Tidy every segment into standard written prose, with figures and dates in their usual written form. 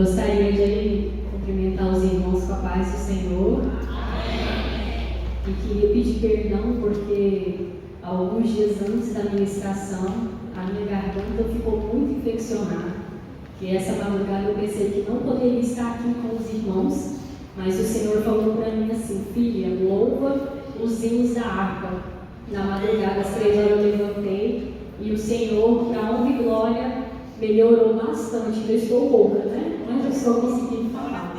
Gostaria de cumprimentar os irmãos com a paz do Senhor. E queria pedir perdão porque alguns dias antes da ministração a minha garganta ficou muito infeccionada. E essa madrugada eu pensei que não poderia estar aqui com os irmãos, mas o Senhor falou para mim assim: filha, louva os hinos da harpa. Na madrugada, às 3 horas, eu levantei e o Senhor, para honra e glória, melhorou bastante. Eu estou rouca, né? Mas eu estou conseguindo falar.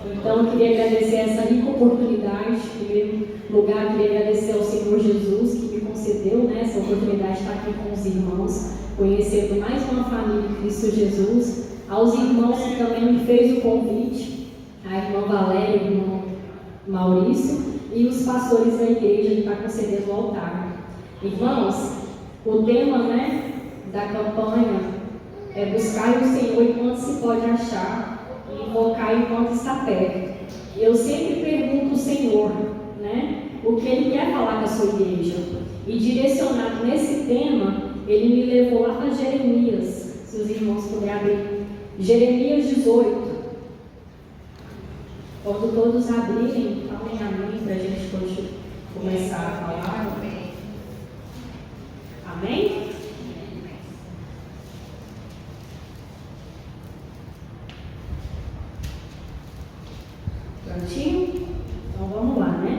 Então, eu queria agradecer essa rica oportunidade. Em primeiro lugar, eu queria agradecer ao Senhor Jesus que me concedeu, né, essa oportunidade de estar aqui com os irmãos, conhecendo mais uma família de Cristo Jesus. Aos irmãos que também me fez o convite, a irmã Valéria, o irmão Maurício, e os pastores da igreja que está concedendo o altar. Irmãos, o tema, né, da campanha é buscar o Senhor enquanto se pode achar e invocar enquanto está perto. E eu sempre pergunto ao Senhor, né, o que Ele quer falar com a sua igreja. E direcionado nesse tema, Ele me levou lá para Jeremias. Se os irmãos puderem abrir Jeremias 18. Quando todos abrirem, falem amém para a gente começar a falar. Amém? Prontinho? Então vamos lá, né?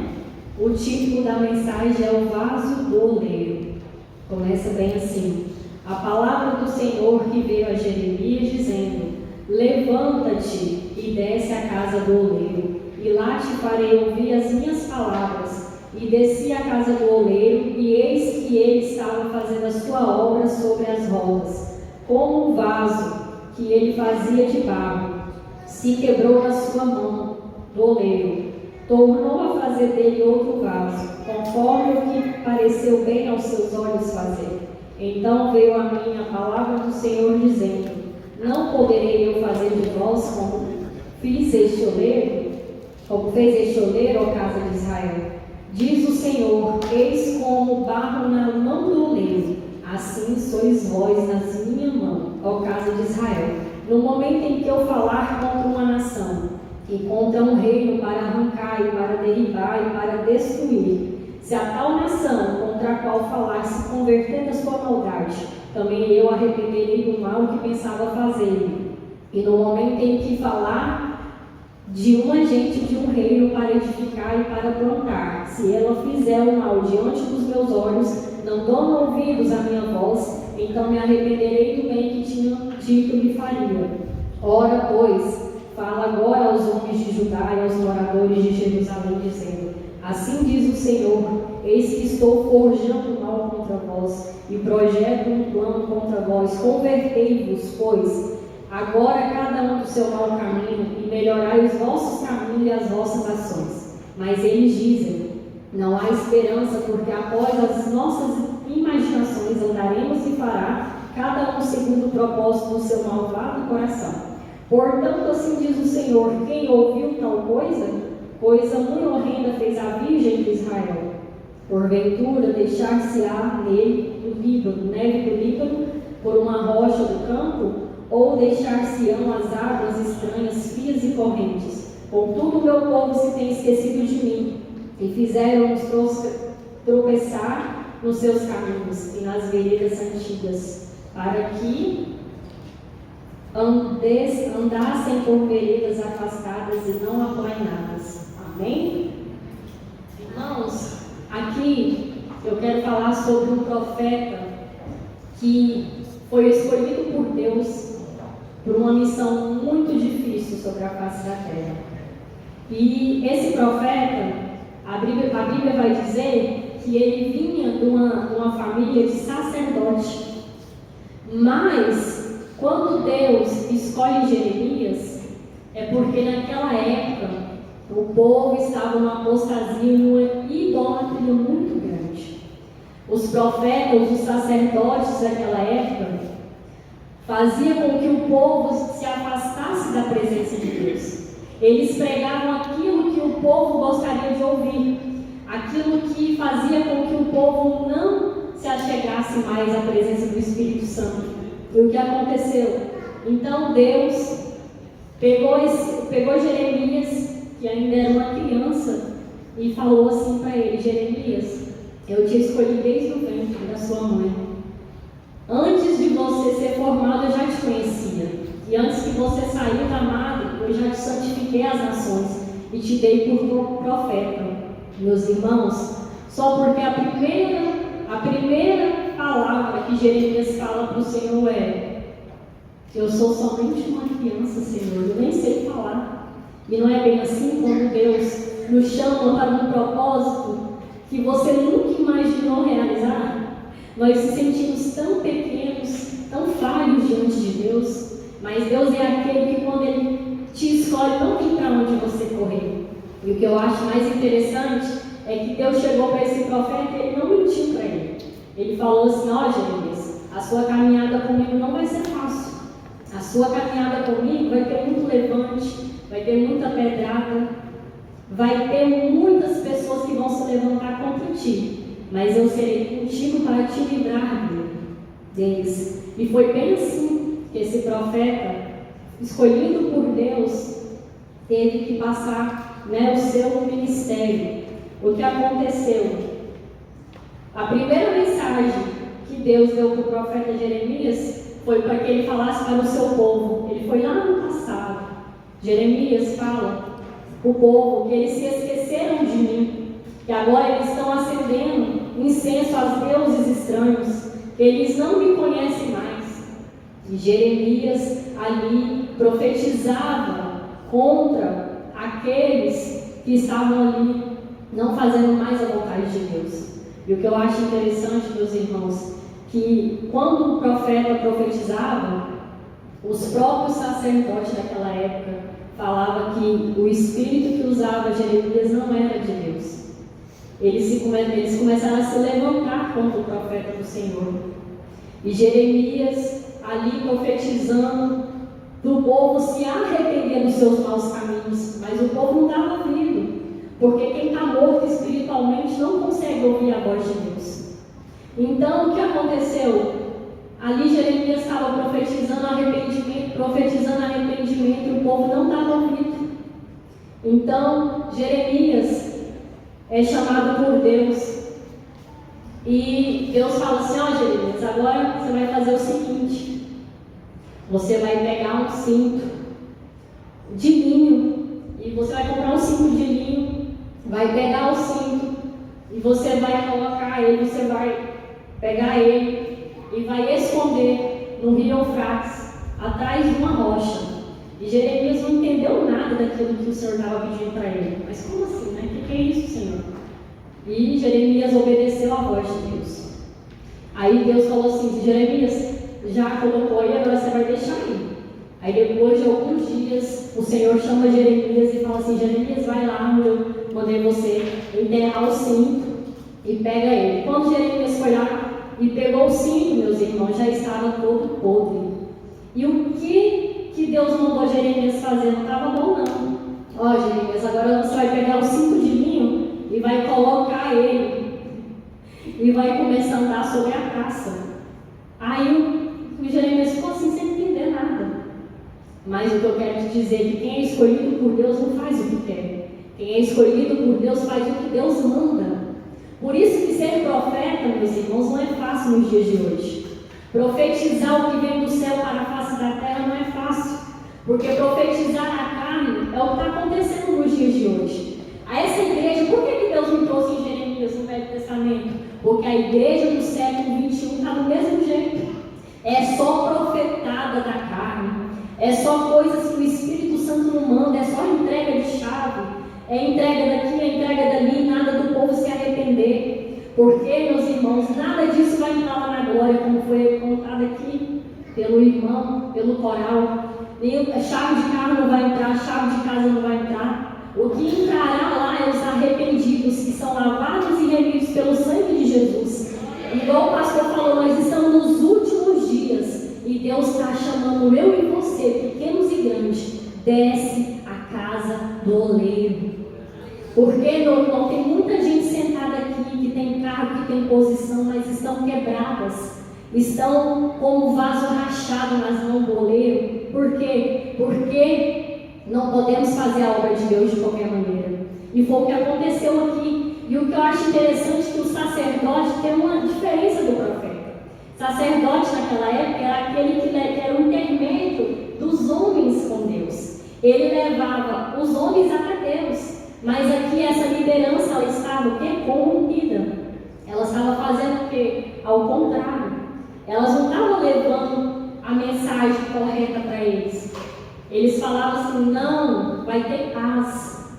O título da mensagem é o vaso do oleiro. Começa bem assim: a palavra do Senhor que veio a Jeremias dizendo: levanta-te e desce à casa do oleiro, e lá te farei ouvir as minhas palavras. E desci à casa do oleiro, e eis que ele estava fazendo a sua obra sobre as rodas, como um vaso que ele fazia de barro. Se quebrou na sua mão do oleiro, tornou a fazer dele outro vaso, conforme o que pareceu bem aos seus olhos fazer. Então veio a mim a palavra do Senhor dizendo: não poderei eu fazer de vós como fez este oleiro, ó casa de Israel? Diz o Senhor: eis como barro na mão do oleiro, assim sois vós nas minha mão, ó casa de Israel. No momento em que eu falar contra uma nação e contra um reino para arrancar e para derribar e para destruir, se a tal nação contra a qual falar se converter da sua maldade, também eu arrependerei do mal que pensava fazer. E no momento em que falar de uma gente de um reino para edificar e para plantar, se ela fizer o mal diante dos meus olhos, não dando ouvidos à minha voz, então me arrependerei do bem que tinha dito me faria. Ora, pois, fala agora aos homens de Judá e aos moradores de Jerusalém, dizendo: assim diz o Senhor: eis que estou forjando mal contra vós e projeto um plano contra vós. Convertei-vos, pois, agora cada um do seu mau caminho, e melhorai os vossos caminhos e as vossas ações. Mas eles dizem: não há esperança, porque após as nossas imaginações andaremos e fará cada um segundo o propósito do seu malvado coração. Portanto, assim diz o Senhor: quem ouviu tal coisa muito horrenda fez a Virgem de Israel. Porventura, deixar-se-á nele do Líbano, neve do Líbano, por uma rocha do campo? Ou deixar-se-ão as águas estranhas, frias e correntes? Contudo, o meu povo se tem esquecido de mim, e fizeram-nos tropeçar nos seus caminhos e nas veredas antigas, para que andassem por veredas afastadas e não aplainadas. Amém? Irmãos, aqui eu quero falar sobre um profeta que foi escolhido por Deus por uma missão muito difícil sobre a face da terra. E esse profeta, a Bíblia vai dizer que ele vinha de uma família de sacerdote. Mas, quando Deus escolhe Jeremias, é porque naquela época o povo estava numa apostasia e numa idolatria muito grande. Os profetas, os sacerdotes daquela época, fazia com que o povo se afastasse da presença de Deus. Eles pregavam aquilo que o povo gostaria de ouvir, aquilo que fazia com que o povo não se achegasse mais à presença do Espírito Santo. E o que aconteceu? Então Deus pegou Jeremias, que ainda era uma criança, e falou assim para ele: Jeremias, eu te escolhi desde o ventre da sua mãe. Antes de você ser formado, eu já te conhecia. E antes que você sair da madre, eu já te santifiquei as nações e te dei por profeta. Meus irmãos, só porque a primeira palavra que Jeremias fala para o Senhor é: eu sou somente uma criança, Senhor, eu nem sei falar. E não é bem assim quando Deus nos chama para um propósito que você nunca imaginou realizar? Nós nos sentimos tão pequenos, tão falhos diante de Deus, mas Deus é aquele que, quando Ele te escolhe, não tem para onde você correr. E o que eu acho mais interessante é que Deus chegou para esse profeta e Ele não mentiu para ele. Ele falou assim: ó, Jeremias, a sua caminhada comigo não vai ser fácil. A sua caminhada comigo vai ter muito levante, vai ter muita pedrada, vai ter muitas pessoas que vão se levantar contra ti, mas eu serei contigo para te livrar deles. E foi bem assim que esse profeta, escolhido por Deus, teve que passar, o seu ministério. O que aconteceu? A primeira mensagem que Deus deu para o profeta Jeremias foi para que ele falasse para o seu povo. Ele foi lá no passado. Jeremias fala para o povo que eles se esqueceram de mim, que agora eles estão acendendo incenso aos deuses estranhos, que eles não me conhecem mais. E Jeremias ali profetizava contra aqueles que estavam ali não fazendo mais a vontade de Deus. E o que eu acho interessante, meus irmãos, que quando o profeta profetizava, os próprios sacerdotes daquela época falavam que o espírito que usava Jeremias não era de Deus. Eles começaram a se levantar contra o profeta do Senhor. E Jeremias ali profetizando do povo se arrepender dos seus maus caminhos, mas o povo não estava ouvindo, porque quem está morto espiritualmente não consegue ouvir a voz de Deus. Então o que aconteceu? Ali Jeremias estava profetizando arrependimento, e o povo não estava ouvindo. Então Jeremias é chamado por Deus, e Deus fala assim: ó, Jeremias, agora você vai fazer o seguinte: você vai pegar um cinto de linho, e você vai comprar um cinto de linho, vai pegar o cinto, e você vai colocar ele, você vai pegar ele, e vai esconder no rio Eufrates, atrás de uma rocha. E Jeremias não entendeu nada daquilo que o Senhor estava pedindo para ele. Mas como assim, né? O que é isso, Senhor? E Jeremias obedeceu a voz de Deus. Aí Deus falou assim: Jeremias, já colocou aí, agora você vai deixar aí. Aí depois de alguns dias, o Senhor chama Jeremias e fala assim: Jeremias, vai lá onde eu mandei você enterrar o cinto e pega ele. Quando Jeremias foi lá e pegou o cinto, meus irmãos, já estava todo podre. E o que Deus mandou Jeremias fazer não estava bom, não. Ó, Jeremias, agora você vai pegar o cinto de linho e vai colocar ele e vai começar a andar sobre a praça. Aí o Jeremias ficou assim, sem entender nada. Mas o que eu quero te dizer é que quem é escolhido por Deus não faz o que quer. Quem é escolhido por Deus faz o que Deus manda. Por isso que ser profeta, meus irmãos, não é fácil nos dias de hoje. Profetizar o que vem do céu para a face da terra não é fácil, porque profetizar na carne é o que está acontecendo nos dias de hoje. A essa igreja, por que Deus me trouxe em Jeremias no Velho Testamento? Porque a igreja do século XXI está do mesmo jeito. É só profetada da carne, é só coisas que o Espírito Santo não manda, é só entrega de chave, é entrega daqui, é entrega dali, nada do povo se arrepender. Porque, meus irmãos, nada disso vai entrar lá na glória, como foi contado aqui pelo irmão, pelo coral. A chave de carro não vai entrar, a chave de casa não vai entrar. O que entrará lá é os arrependidos, que são lavados e remidos pelo sangue de Jesus. Igual o pastor falou, nós estamos nos últimos dias e Deus está chamando eu e você, pequenos e grandes, desce a casa do oleiro. Porque, meu irmão, tem muita gente sentada aqui que tem cargo, que tem posição, mas estão quebradas, estão como vaso rachado nas mãos do oleiro. Por quê? Porque Não podemos fazer a obra de Deus de qualquer maneira. E foi o que aconteceu aqui. E o que eu acho interessante é que o sacerdote tem uma diferença do profeta. Sacerdote naquela época era aquele que era o intermédio dos homens com Deus. Ele levava os homens até Deus. Mas aqui essa liderança ela estava o quê? Corrompida. Ela estava fazendo o quê? Ao contrário. Elas não estavam levando a mensagem correta para eles. Eles falavam assim: não vai ter paz,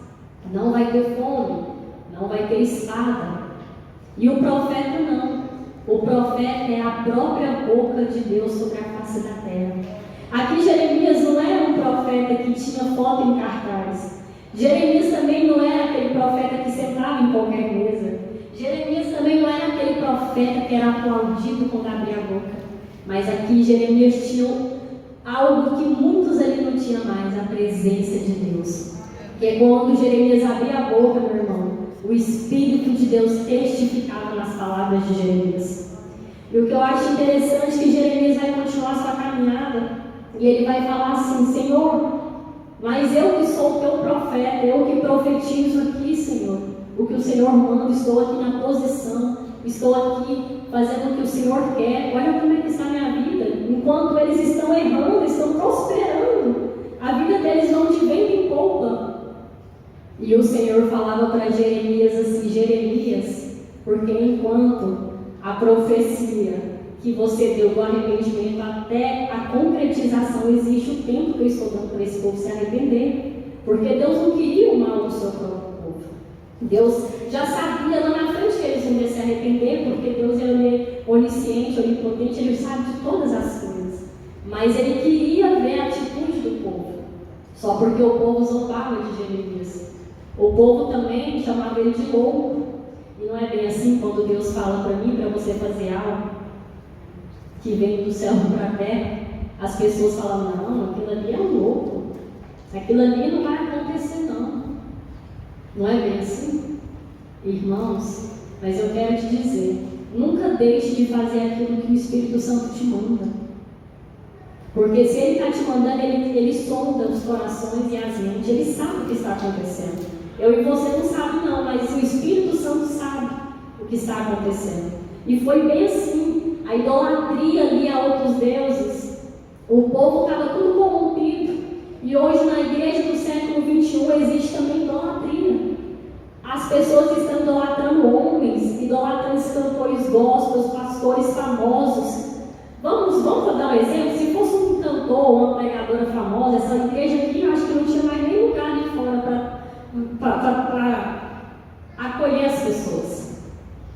não vai ter fome, não vai ter espada. E o profeta não. O profeta é a própria boca de Deus sobre a face da terra. Aqui Jeremias não era um profeta que tinha foto em cartaz. Jeremias também não era aquele profeta que sentava em qualquer mesa. Jeremias também não era aquele profeta que era aplaudido quando abria a boca. Mas aqui Jeremias tinha algo que muitos ali não tinham mais, a presença de Deus. Porque quando Jeremias abria a boca, meu irmão, o Espírito de Deus testificava nas palavras de Jeremias. E o que eu acho interessante é que Jeremias vai continuar sua caminhada e ele vai falar assim: Senhor, mas eu que sou o teu profeta, eu que profetizo aqui, Senhor, o que o Senhor manda, estou aqui na posição, estou aqui fazendo o que o Senhor quer. Olha como é que está a minha vida. Enquanto eles estão errando, estão prosperando, a vida deles não de vento em polpa. E o Senhor falava para Jeremias assim: Jeremias, porque enquanto a profecia que você deu do arrependimento até a concretização, existe o tempo que eu estou dando para esse povo se arrepender, porque Deus não queria o mal do seu próprio povo. Deus já sabia lá na frente que eles iam se arrepender, porque Deus é onisciente, onipotente, Ele sabe de todas as coisas. Mas Ele queria ver a atitude do povo, só porque o povo zombava de Jeremias. O povo também chamava ele de louco. E não é bem assim quando Deus fala para mim, para você fazer algo que vem do céu para a terra, as pessoas falam: não, aquilo ali é um louco, aquilo ali não vai acontecer não. Não é bem assim? Irmãos, mas eu quero te dizer, nunca deixe de fazer aquilo que o Espírito Santo te manda. Porque se Ele está te mandando, ele sonda os corações e as mentes, Ele sabe o que está acontecendo. Eu e você não sabe não, mas o Espírito Santo sabe o que está acontecendo. E foi bem assim, a idolatria ali a outros deuses, o povo estava tudo corrompido. E hoje na igreja do século XXI existe também idolatria. As pessoas estão idolatrando homens, idolatrando os cantores gospels, pastores famosos. Vamos dar um exemplo? Se fosse um cantor ou uma pregadora famosa, essa igreja aqui, eu acho que não tinha mais nem lugar ali fora para acolher as pessoas.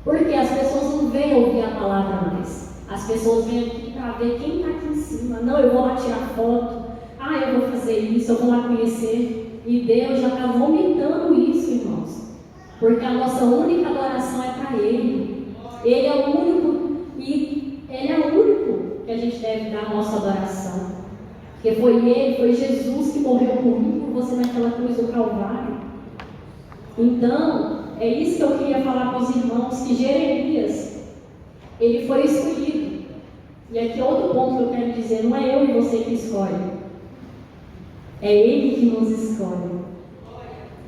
Porque as pessoas não vêm ouvir a palavra mais. As pessoas vêm aqui para ver quem está aqui em cima. Não, eu vou lá tirar foto. Eu vou fazer isso, eu vou lá conhecer. E Deus já está vomitando isso, irmãos. Porque a nossa única adoração é para Ele. Ele é o único, e Ele é o único que a gente deve dar a nossa adoração. Porque foi Ele, foi Jesus que morreu por mim, por você naquela cruz do Calvário. Então, é isso que eu queria falar para os irmãos, que Jeremias, ele foi escolhido. E aqui outro ponto que eu quero dizer: não é eu e você que escolhe, é Ele que nos escolhe.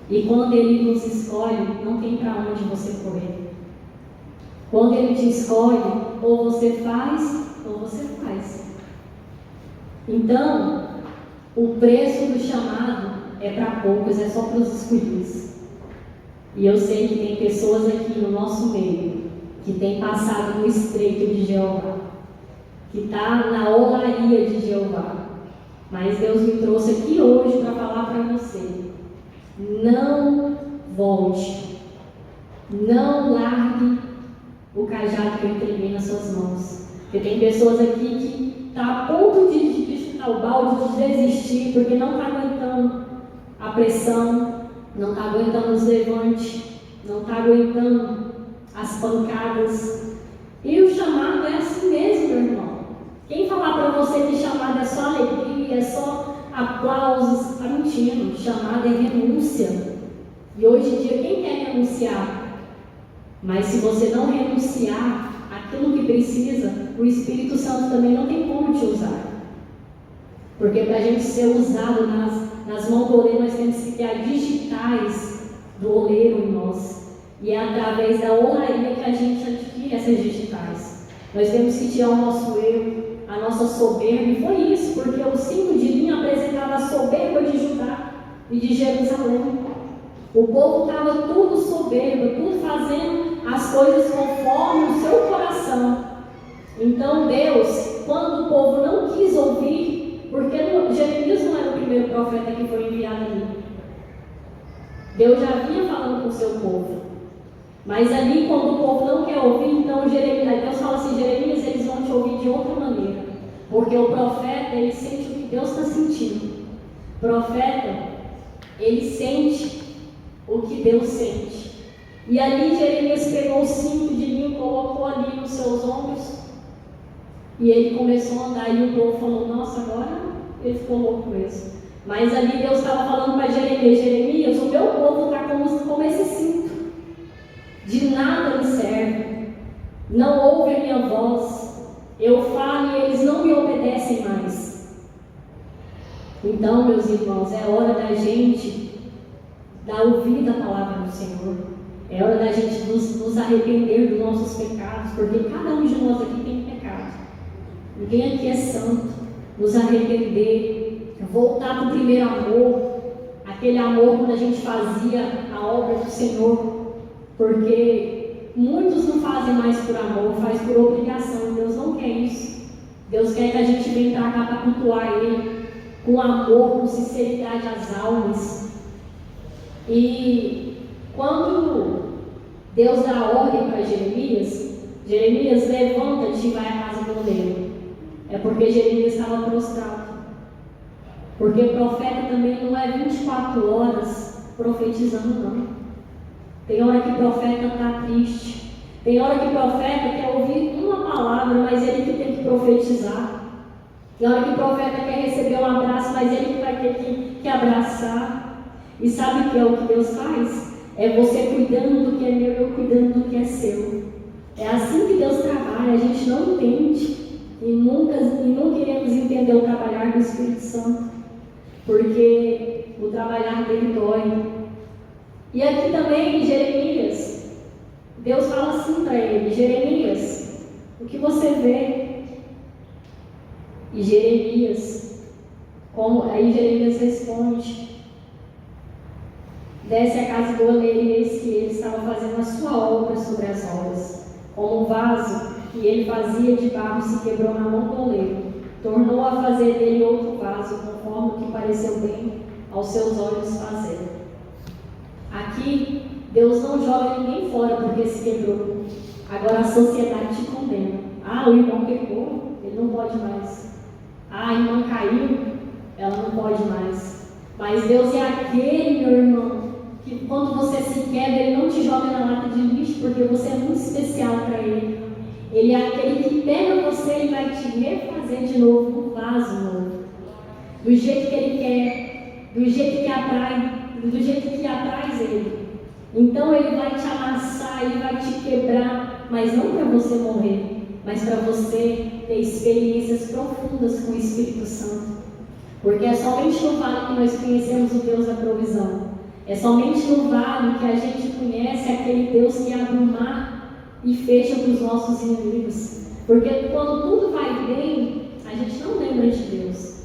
E quando Ele nos escolhe, não tem para onde você correr. Quando Ele te escolhe, ou você faz, ou você faz. Então, o preço do chamado é para poucos, é só para os escolhidos. E eu sei que tem pessoas aqui no nosso meio que tem passado no estreito de Jeová, que está na olaria de Jeová. Mas Deus me trouxe aqui hoje para falar para você: não volte, não largue o cajado que eu entreguei nas suas mãos. Porque tem pessoas aqui que estão a ponto de chutar o balde, de desistir, porque não está aguentando a pressão, não está aguentando os levantes, não está aguentando as pancadas. E o chamado é assim mesmo, meu irmão. Quem falar para você que chamado é só alegria, é só aplausos, está mentindo. Chamado é renúncia. E hoje em dia, quem quer renunciar? Mas se você não renunciar aquilo que precisa, o Espírito Santo também não tem como te usar. Porque para a gente ser usado nas mãos do oleiro, nós temos que ter as digitais do oleiro em nós. E é através da olaria que a gente adquire essas digitais. Nós temos que tirar o nosso erro, a nossa soberba. E foi isso, porque o cinto de linho apresentava a soberba de Judá e de Jerusalém. O povo estava tudo soberbo, tudo fazendo as coisas conforme o seu coração. Então Deus, quando o povo não quis ouvir, porque Jeremias não era o primeiro profeta que foi enviado ali. Deus já vinha falando com o seu povo. Mas ali, quando o povo não quer ouvir, então Deus fala assim: Jeremias, eles vão te ouvir de outra maneira. Porque o profeta, ele sente o que Deus está sentindo. O profeta, ele sente o que Deus sente. E ali Jeremias pegou o cinto de linho, colocou ali nos seus ombros, e ele começou a andar. E o povo falou: nossa, agora ele ficou louco mesmo. Mas ali Deus estava falando para Jeremias: Jeremias, o meu povo está como esse cinto, de nada me serve, não ouve a minha voz, eu falo e eles não me obedecem mais. Então, meus irmãos, é hora da gente dar ouvido à palavra do Senhor. É hora da gente nos arrepender dos nossos pecados, porque cada um de nós aqui tem pecado. Ninguém aqui é santo. Nos arrepender, voltar para o primeiro amor, aquele amor quando a gente fazia a obra do Senhor, porque muitos não fazem mais por amor, faz por obrigação. Deus não quer isso. Deus quer que a gente venha para cá para cultuar Ele com amor, com sinceridade às almas. E quando Deus dá a ordem para Jeremias, Jeremias, levanta-te e vai à casa do oleiro. É porque Jeremias estava prostrado. Porque profeta também não é 24 horas profetizando, não. Tem hora que o profeta está triste. Tem hora que o profeta quer ouvir uma palavra, mas ele que tem que profetizar. Tem hora que o profeta quer receber um abraço, mas ele que vai ter que abraçar. E sabe o que é o que Deus faz? É você cuidando do que é meu e eu cuidando do que é seu. É assim que Deus trabalha. A gente não entende e não queremos entender o trabalhar do Espírito Santo, porque o trabalhar dele dói. E aqui também em Jeremias, Deus fala assim para ele: Jeremias, o que você vê? E Jeremias, aí Jeremias responde: desce à casa do oleiro e eis que ele estava fazendo a sua obra sobre as obras. Como um vaso que ele fazia de barro se quebrou na mão do oleiro, tornou a fazer dele outro vaso, conforme o que pareceu bem aos seus olhos fazer. Aqui, Deus não joga ninguém fora porque se quebrou. Agora a sociedade te condena. Ah, o irmão pecou, ele não pode mais. Ah, a irmã caiu, ela não pode mais. Mas Deus é aquele, meu irmão, que quando você se quebra, Ele não te joga na lata de lixo, porque você é muito especial para Ele. Ele é aquele que pega você e vai te refazer de novo no vaso novo. Do jeito que Ele quer, do jeito que apraz Ele. Então Ele vai te amassar, Ele vai te quebrar, mas não para você morrer, mas para você ter experiências profundas com o Espírito Santo. Porque é somente no vale que nós conhecemos o Deus da provisão. É somente no vale que a gente conhece aquele Deus que abre o mar e fecha para os nossos inimigos. Porque quando tudo vai bem, a gente não lembra de Deus.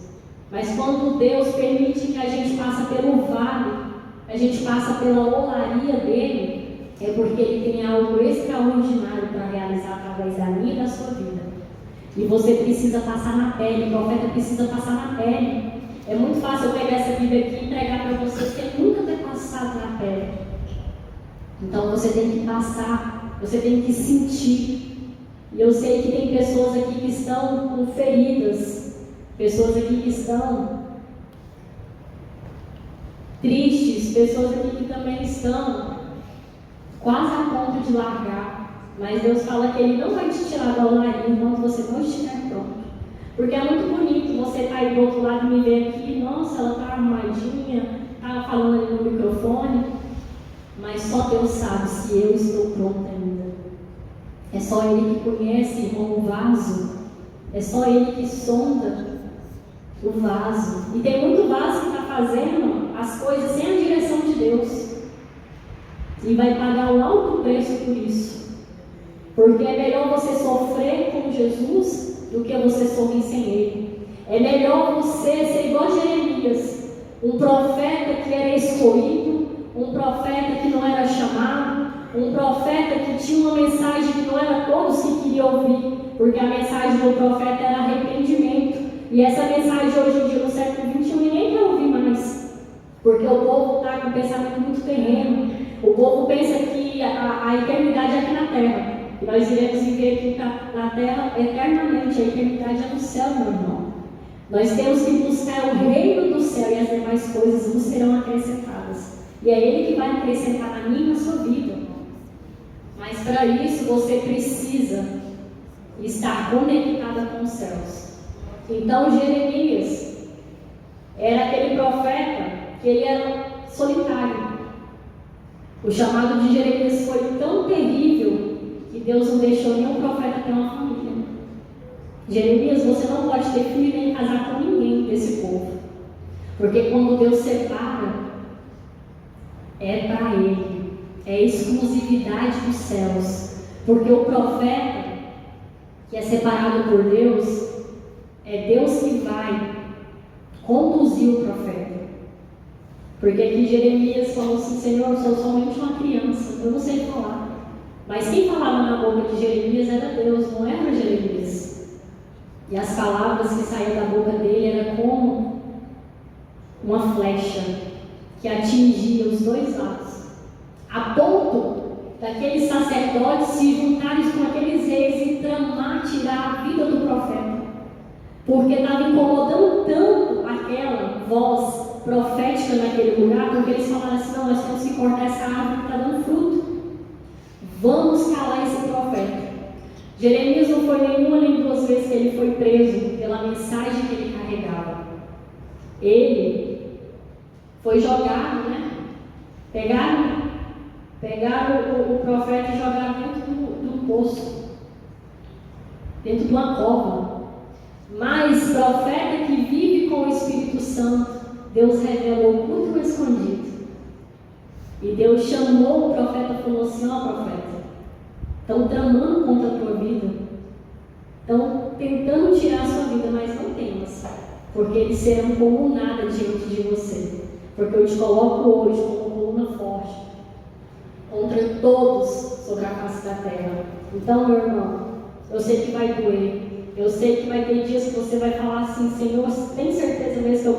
Mas quando Deus permite que a gente passe pelo vale, a gente passa pela olaria dele, é porque Ele tem algo extraordinário para realizar através da minha e da sua vida. E você precisa passar na pele, o profeta precisa passar na pele. É muito fácil eu pegar essa Bíblia aqui e entregar para você sem nunca ter passado na pele. Então você tem que passar, você tem que sentir. E eu sei que tem pessoas aqui que estão com feridas, pessoas aqui que estão tristes, pessoas aqui que também estão quase a ponto de largar. Mas Deus fala que Ele não vai te tirar da olaria enquanto você não estiver pronto. Porque é muito bonito você estar aí do outro lado e me ver aqui, nossa, ela está arrumadinha, está falando ali no microfone, mas só Deus sabe se eu estou pronta ainda. É só Ele que conhece como vaso, é só Ele que sonda o vaso. E tem muito vaso que está fazendo as coisas sem a direção de Deus. E vai pagar um alto preço por isso. Porque é melhor você sofrer com Jesus do que você sorrir sem Ele. É melhor você ser igual a Jeremias, um profeta que era escolhido, um profeta que não era chamado, um profeta que tinha uma mensagem que não era todos que queriam ouvir, porque a mensagem do profeta era arrependimento. E essa mensagem hoje em dia, no século XXI, ninguém quer ouvir mais, porque o povo está com um pensamento muito terreno. O povo pensa que a eternidade é aqui na terra, e nós iremos viver aqui na terra eternamente. A eternidade é no céu, meu irmão. Nós temos que buscar o reino do céu, e as demais coisas nos serão acrescentadas. E é Ele que vai acrescentar na minha e na sua vida. Mas para isso você precisa estar conectada com os céus. Então Jeremias era aquele profeta que ele era solitário. O chamado de Jeremias foi tão terrível que Deus não deixou nenhum profeta ter uma família. Jeremias, você não pode ter filho nem casar com ninguém desse povo. Porque quando Deus separa, é para Ele. É exclusividade dos céus. Porque o profeta que é separado por Deus, é Deus que vai conduzir o profeta. Porque aqui Jeremias falou assim: Senhor, eu sou somente uma criança, eu não sei falar. Mas quem falava na boca de Jeremias era Deus, não era Jeremias. E as palavras que saíam da boca dele eram como uma flecha que atingia os dois lados, a ponto daqueles sacerdotes se juntarem com aqueles reis e tramar, tirar a vida do profeta, porque estava incomodando tanto aquela voz profética naquele lugar, porque eles falaram assim: não, nós temos que cortar essa árvore que está dando fruto, vamos calar esse profeta. Jeremias não foi nenhuma nem duas vezes que ele foi preso pela mensagem que ele carregava. Ele foi jogado, né? Pegaram o profeta e jogaram dentro do poço, dentro de uma cova. Mas profeta que vive com o Espírito Santo, Deus revelou muito escondido. E Deus chamou o profeta e falou assim: ó profeta, estão tramando contra a tua vida, estão tentando tirar a sua vida, mas não temas, porque eles serão como nada diante de você, porque eu te coloco hoje como coluna forte contra todos sobre a face da terra. Então, meu irmão, eu sei que vai doer, eu sei que vai ter dias que você vai falar assim: Senhor, tem certeza mesmo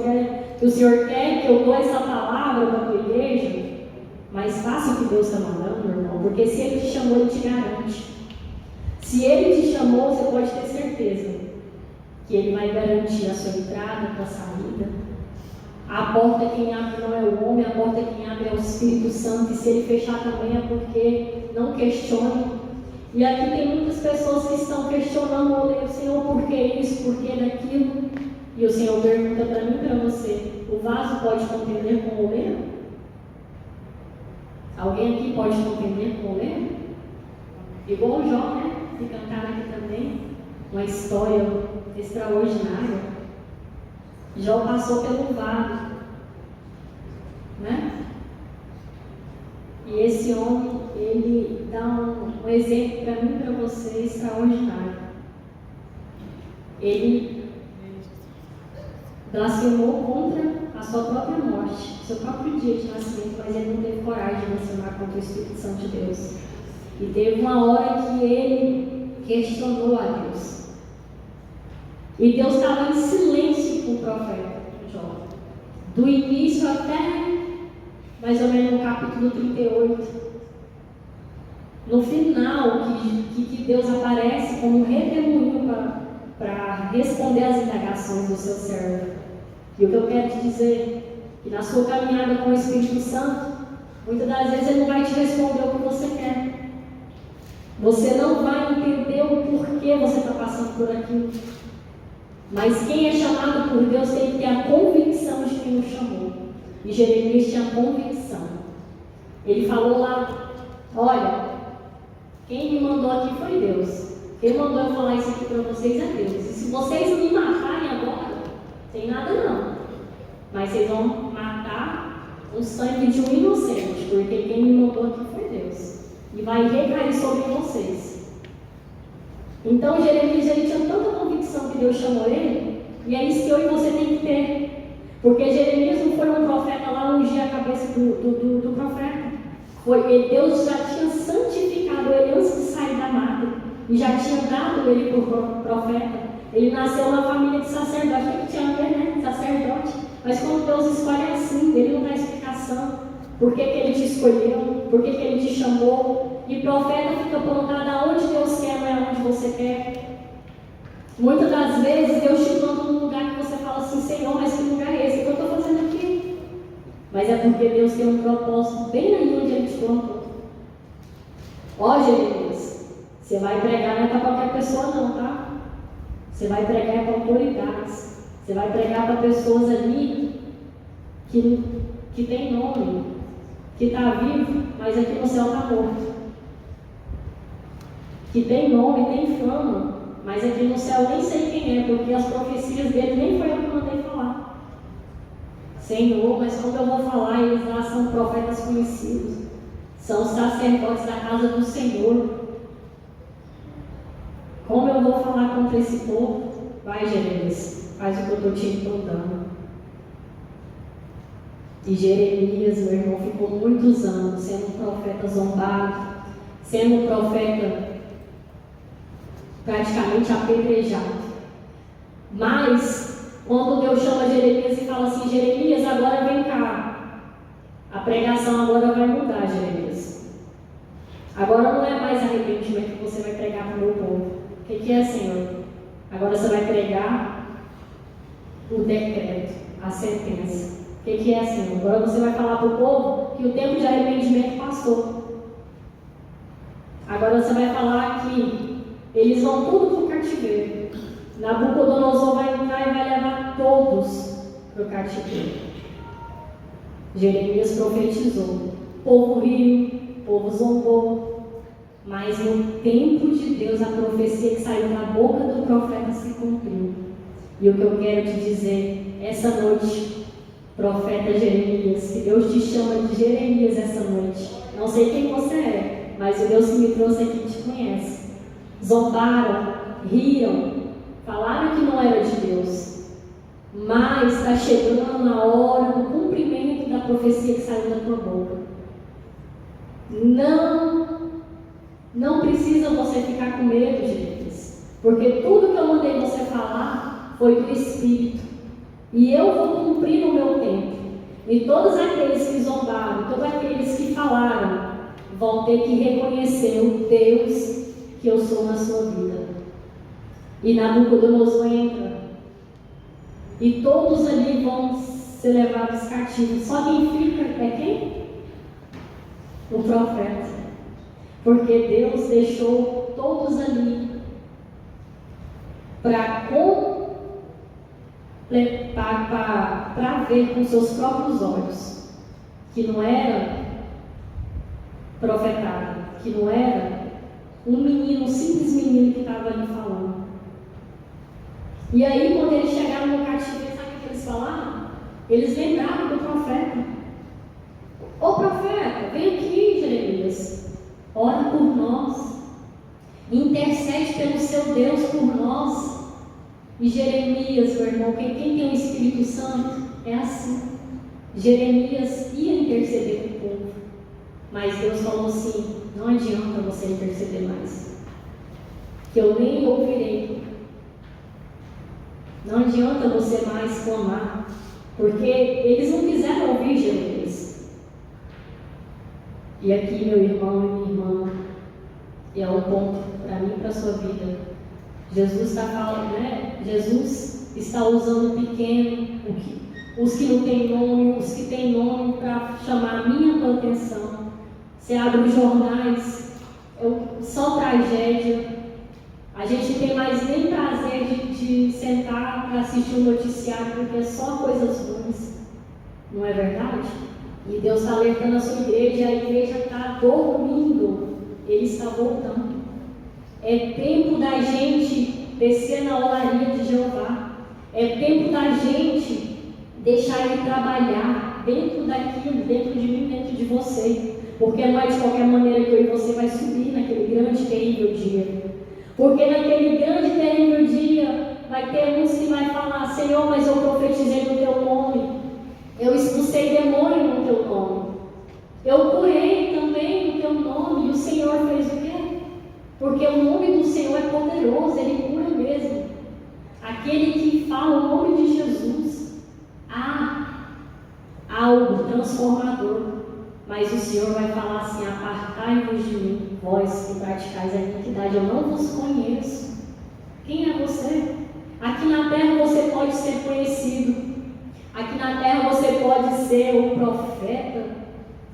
que o Senhor quer que eu dou essa palavra para a tua igreja? Mas faça o que Deus está mandando, meu irmão, porque se Ele te chamou, Ele te garante. Se Ele te chamou, você pode ter certeza que Ele vai garantir a sua entrada, a tua saída. A porta quem abre não é o homem, a porta quem abre é o Espírito Santo, e se Ele fechar também é porque não questione. E aqui tem muitas pessoas que estão questionando o Senhor: por que isso, por que daquilo? E o Senhor pergunta para mim e para você: o vaso pode contender com o oleiro? Alguém aqui pode contender com o oleiro? Igual o Jó, né? Que cantaram aqui também, uma história extraordinária. Jó passou pelo vale, né? E esse homem, ele dá um exemplo para mim e para você extraordinário. Ele blasfemou contra a sua própria morte, seu próprio dia de nascimento, mas ele não teve coragem de blasfemar contra o Espírito Santo de Deus. E teve uma hora que ele questionou a Deus. E Deus estava em silêncio com o profeta Jó, do início até mais ou menos no capítulo 38. No final, que Deus aparece como um redemoinho para responder às indagações do seu servo. E o que eu quero te dizer, que na sua caminhada com o Espírito Santo, muitas das vezes Ele não vai te responder o que você quer. Você não vai entender o porquê você está passando por aquilo. Mas quem é chamado por Deus tem que ter a convicção de quem o chamou. E Jeremias tinha convicção. Ele falou lá: olha, quem me mandou aqui foi Deus. Quem mandou eu falar isso aqui para vocês é Deus. E se vocês me matarem agora, tem nada não. mas vocês vão matar o sangue de um inocente, porque quem me mandou aqui foi Deus. E vai recair sobre vocês. Então Jeremias ele tinha tanta convicção que Deus chamou ele, e é isso que eu e você tem que ter. Porque Jeremias não foi um profeta lá ungir a cabeça do profeta. Deus já tinha santificado ele antes de sair da mata, e já tinha dado ele por profeta. Ele nasceu na família de sacerdote, que tinha a ver, né? Sacerdote. Mas quando Deus escolhe assim, ele não dá explicação. Por que ele te escolheu? Por que ele te chamou? E profeta fica plantado aonde Deus quer, não é aonde você quer. Muitas das vezes Deus te planta num lugar que você fala assim: Senhor, mas que lugar é esse? O que eu estou fazendo aqui? Mas é porque Deus tem um propósito bem aí onde Ele te plantou. Ó, Jeremias, você vai pregar não é para qualquer pessoa não, tá? Você vai pregar para autoridades. Você vai pregar para pessoas ali que tem nome, que está vivo, mas aqui no céu está morto. Que tem nome, tem fama, mas aqui no céu nem sei quem é, porque as profecias dele nem foi eu que mandei falar. Senhor, mas quando eu vou falar, eles lá são profetas conhecidos, são sacerdotes da casa do Senhor. Como eu vou falar contra esse povo? Vai, Jeremias, faz o que eu estou te implantando. E Jeremias, meu irmão, ficou muitos anos sendo um profeta zombado, sendo um profeta praticamente apedrejado. Mas, quando Deus chama Jeremias e fala assim: Jeremias, agora vem cá. A pregação agora vai mudar, Jeremias. Agora não é mais arrependimento que você vai pregar para o meu povo. O que é, Senhor? Agora você vai pregar o decreto, a sentença. O que é, Senhor? Agora você vai falar para o povo que o tempo de arrependimento passou. Agora você vai falar que eles vão tudo para o cativeiro. Nabucodonosor vai entrar e vai levar todos para o cativeiro. Jeremias profetizou. O povo riu, o povo zombou. Mas no tempo de Deus, a profecia que saiu da boca do profeta se cumpriu. E o que eu quero te dizer, essa noite, profeta Jeremias, que Deus te chama de Jeremias essa noite. Não sei quem você é, mas o Deus que me trouxe aqui te conhece. Zombaram, riam, falaram que não era de Deus. Mas está chegando a hora do cumprimento da profecia que saiu da tua boca. Não precisa você ficar com medo, Jeremias, porque tudo que eu mandei você falar foi do Espírito, e eu vou cumprir no meu tempo. E todos aqueles que zombaram, todos aqueles que falaram, vão ter que reconhecer o Deus que eu sou na sua vida. E Nabucodonosor entra, e todos ali vão ser levados cativos. Só quem fica é quem? O profeta. Porque Deus deixou todos ali para ver com seus próprios olhos que não era profetado, que não era um menino, um simples menino que estava ali falando. E aí, quando eles chegaram no cativeiro, sabe o que eles falaram? Eles lembraram do profeta. Ô profeta, vem aqui, Jeremias. Ora por nós, intercede pelo seu Deus por nós. E Jeremias, meu irmão, quem tem o Espírito Santo é assim. Jeremias ia interceder com o povo, mas Deus falou assim: não adianta você interceder mais, que eu nem ouvirei. Não adianta você mais clamar, porque eles não quiseram ouvir Jeremias. E aqui, meu irmão e minha irmã, é um ponto para mim e para a sua vida. Jesus está falando, né? Jesus está usando o pequeno, os que não têm nome, os que têm nome, para chamar a minha tua atenção. Você abre os jornais, só tragédia. A gente tem mais nem prazer de sentar para assistir um noticiário, porque é só coisas ruins. Não é verdade? E Deus está alertando a sua igreja, e a igreja está dormindo. Ele está voltando. É tempo da gente descer na olaria de Jeová. É tempo da gente Deixar Ele trabalhar dentro daquilo, dentro de mim, dentro de você. Porque não é de qualquer maneira que eu e você vai subir naquele grande, terrível dia. Porque naquele grande, terrível dia, vai ter uns que vai falar: Senhor, mas eu profetizei no Teu nome. Eu expulsei demônio no Teu nome. Eu curei também no Teu nome. E o Senhor fez o quê? Porque o nome do Senhor é poderoso, Ele cura mesmo. Aquele que fala o nome de Jesus, há algo transformador. Mas o Senhor vai falar assim: apartai-vos de mim, vós que praticais a iniquidade, eu não vos conheço. Quem é você? Aqui na terra você pode ser conhecido. Aqui na terra você pode ser o profeta,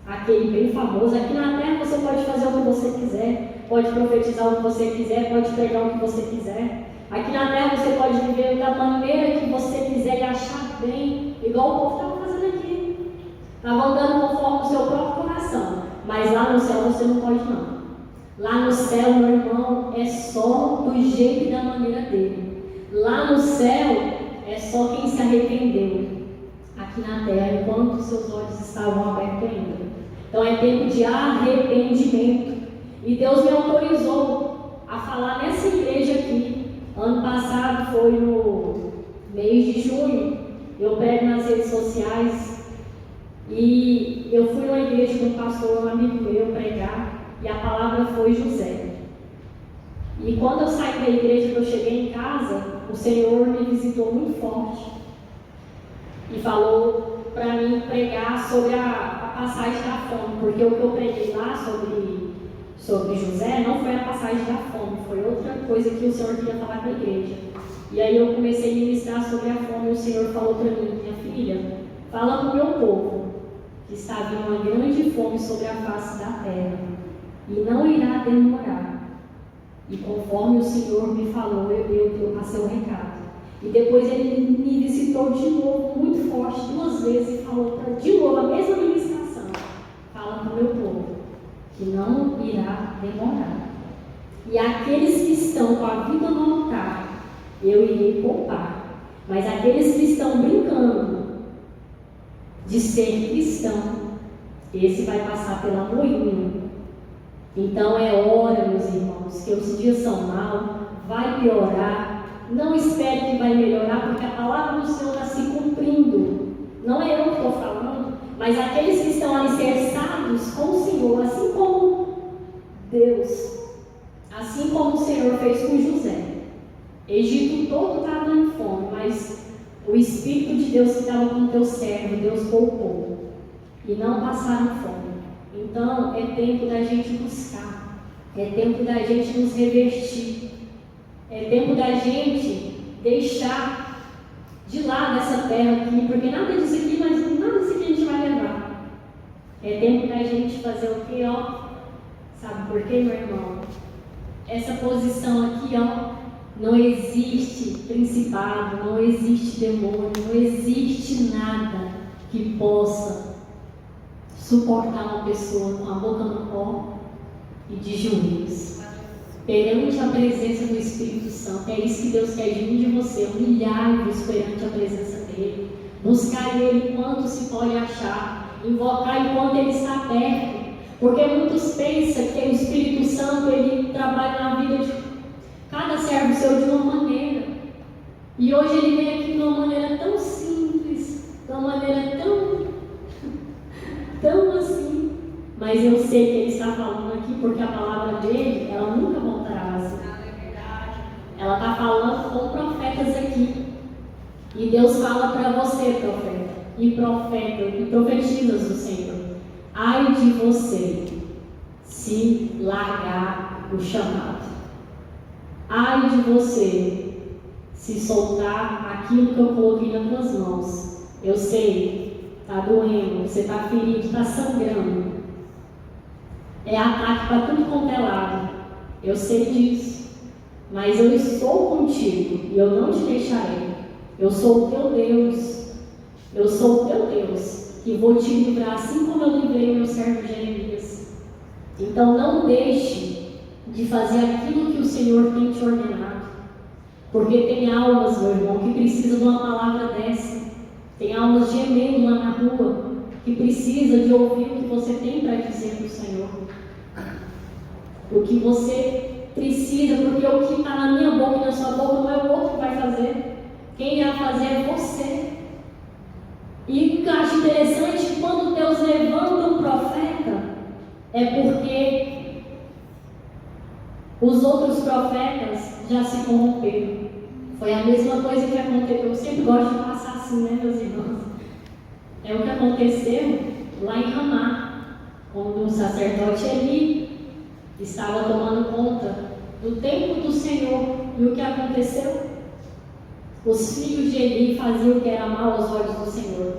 aquele bem famoso. Aqui na terra você pode fazer o que você quiser, pode profetizar o que você quiser, pode pregar o que você quiser. Aqui na terra você pode viver da maneira que você quiser e achar bem, igual o povo estava fazendo aqui. Estava andando conforme o seu próprio coração. Mas lá no céu você não pode não. Lá no céu, meu irmão, é só do jeito e da maneira dele. Lá no céu é só quem se arrependeu. Aqui na terra, enquanto seus olhos estavam abertos ainda. Então é tempo de arrependimento. E Deus me autorizou a falar nessa igreja aqui. Ano passado foi no mês de junho. Eu prego nas redes sociais. E eu fui numa igreja com um pastor, um amigo meu, pregar. E a palavra foi José. E quando eu saí da igreja, que eu cheguei em casa, o Senhor me visitou muito forte. E falou para mim pregar sobre a passagem da fome. Porque o que eu preguei lá sobre José não foi a passagem da fome. Foi outra coisa que o Senhor queria falar para a igreja. E aí eu comecei a ministrar sobre a fome. E o Senhor falou para mim: minha filha, fala para o meu povo que está vindo uma grande fome sobre a face da terra. E não irá demorar. E conforme o Senhor me falou, eu passei o recado. E depois ele me visitou de novo, muito forte, 2 vezes, e falou de novo a mesma ministração. Fala para o meu povo que não irá demorar. E aqueles que estão com a vida no altar, eu irei poupar. Mas aqueles que estão brincando de ser cristão, esse vai passar pela moinha. Então é hora, meus irmãos, que os dias são maus, vai piorar. Não espere que vai melhorar, porque a palavra do Senhor está se cumprindo. Não é eu que estou falando, mas aqueles que estão alicerçados com o Senhor, assim como Deus, assim como o Senhor fez com José. Egito todo estava em fome, mas o Espírito de Deus que estava com o teu servo, Deus poupou. E não passaram fome. Então é tempo da gente buscar, é tempo da gente nos revertir, é tempo da gente deixar de lado essa terra aqui, porque nada disso aqui, mas nada disso aqui a gente vai levar. É tempo da gente fazer o quê, ó? Sabe por quê, meu irmão? Essa posição aqui, ó, não existe principado, não existe demônio, não existe nada que possa suportar uma pessoa com a boca no pó e de joelhos perante a presença do Espírito Santo. É isso que Deus quer de mim e de você: humilhar-vos perante a presença dEle, buscar Ele enquanto se pode achar, invocar enquanto Ele está perto, porque muitos pensam que o Espírito Santo Ele trabalha na vida de cada servo seu de uma maneira, e hoje Ele vem aqui de uma maneira tão simples, de uma maneira tão assim, mas eu sei que Ele está falando aqui porque a palavra dele, ela nunca voltará vazia. Ela está falando com profetas aqui, e Deus fala para você, profeta, e profetizas do Senhor: ai de você se largar o chamado, ai de você se soltar aquilo que eu coloquei nas tuas mãos. Eu sei, está doendo, você está ferido, está sangrando, é ataque para tudo quanto é lado, eu sei disso, mas eu estou contigo e eu não te deixarei. Eu sou o teu Deus, eu sou o teu Deus, que vou te livrar, assim como eu livrei o meu servo Jeremias. Então não deixe de fazer aquilo que o Senhor tem te ordenado, porque tem almas, meu irmão, que precisam de uma palavra dessa. Tem almas gemendo lá na rua que precisa de ouvir o que você tem para dizer para o Senhor. O que você precisa, porque o que está na minha boca e na sua boca não é o outro que vai fazer. Quem vai fazer é você. E o que eu acho interessante, quando Deus levanta um profeta, é porque os outros profetas já se corromperam. Foi a mesma coisa que aconteceu. Eu sempre gosto de passar assim, né, meus irmãos? É o que aconteceu lá em Ramá, quando o sacerdote Eli estava tomando conta do templo do Senhor. E o que aconteceu? Os filhos de Eli faziam o que era mal aos olhos do Senhor.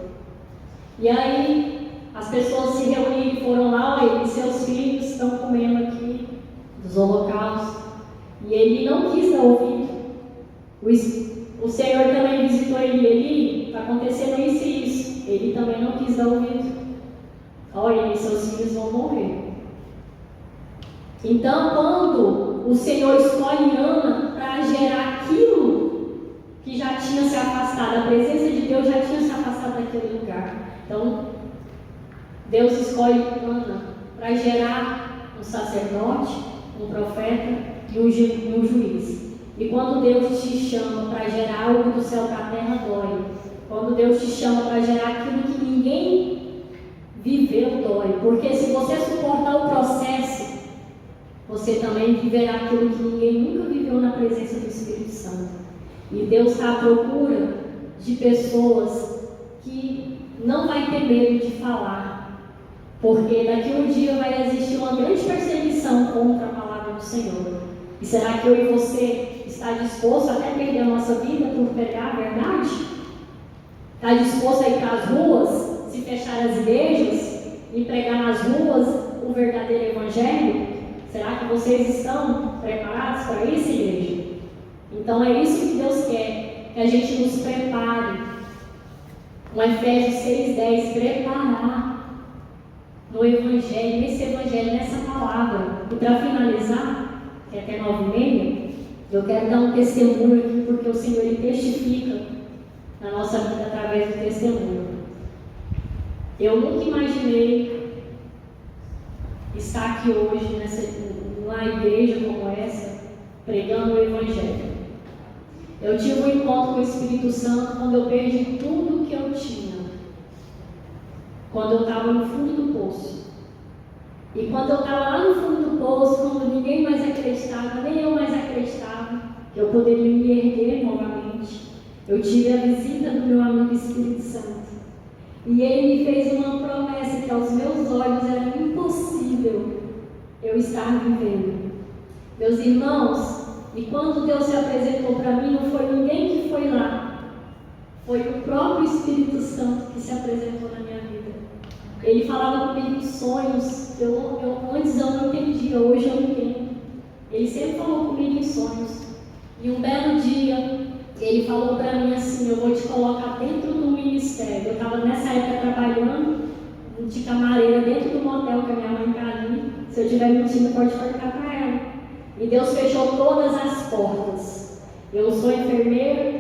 E aí as pessoas se reuniram e foram lá: Eli, seus filhos estão comendo aqui dos holocaustos. E ele não quis dar ouvido. O Senhor também visitou Eli: Eli, está acontecendo isso e isso. Ele também não quis dar ouvido. Olha, Eli, seus filhos vão morrer. Então, quando o Senhor escolhe Ana para gerar aquilo que já tinha se afastado, a presença de Deus já tinha se afastado daquele lugar. Então, Deus escolhe Ana para gerar um sacerdote, um profeta e um juiz. E quando Deus te chama para gerar algo do céu para a terra, dói. Quando Deus te chama para gerar aquilo que ninguém viveu, dói. Porque se você suportar o processo, você também viverá aquilo que ninguém nunca viveu na presença do Espírito Santo. E Deus está à procura de pessoas que não vai ter medo de falar, porque daqui a um dia vai existir uma grande perseguição contra a palavra do Senhor. E será que eu e você está disposto até perder a nossa vida por pregar a verdade? Está disposto a ir para as ruas, se fechar as igrejas e pregar nas ruas o verdadeiro evangelho? Será que vocês estão preparados para isso, igreja? Então é isso que Deus quer, que a gente nos prepare. No Efésios 6,10, preparar no Evangelho, nesse Evangelho, nessa palavra. E para finalizar, que é até 9h30, eu quero dar um testemunho aqui, porque o Senhor Ele testifica na nossa vida através do testemunho. Eu nunca imaginei estar aqui hoje, numa igreja como essa, pregando o Evangelho. Eu tive um encontro com o Espírito Santo quando eu perdi tudo que eu tinha. Quando eu estava no fundo do poço. E quando eu estava lá no fundo do poço, quando ninguém mais acreditava, nem eu mais acreditava, que eu poderia me erguer novamente, eu tive a visita do meu amigo Espírito Santo. E ele me fez uma promessa que aos meus olhos era impossível eu estar vivendo. Meus irmãos, e quando Deus se apresentou para mim, não foi ninguém que foi lá, foi o próprio Espírito Santo que se apresentou na minha vida. Ele falava comigo em sonhos, antes eu não entendia, hoje eu entendo. Ele sempre falou comigo em sonhos. E um belo dia, ele falou para mim assim: eu vou te colocar dentro do ministério. Eu estava nessa época trabalhando de camareira dentro do motel que a minha mãe está ali. Se eu estiver mentindo, pode perguntar para ela. E Deus fechou todas as portas. Eu sou enfermeira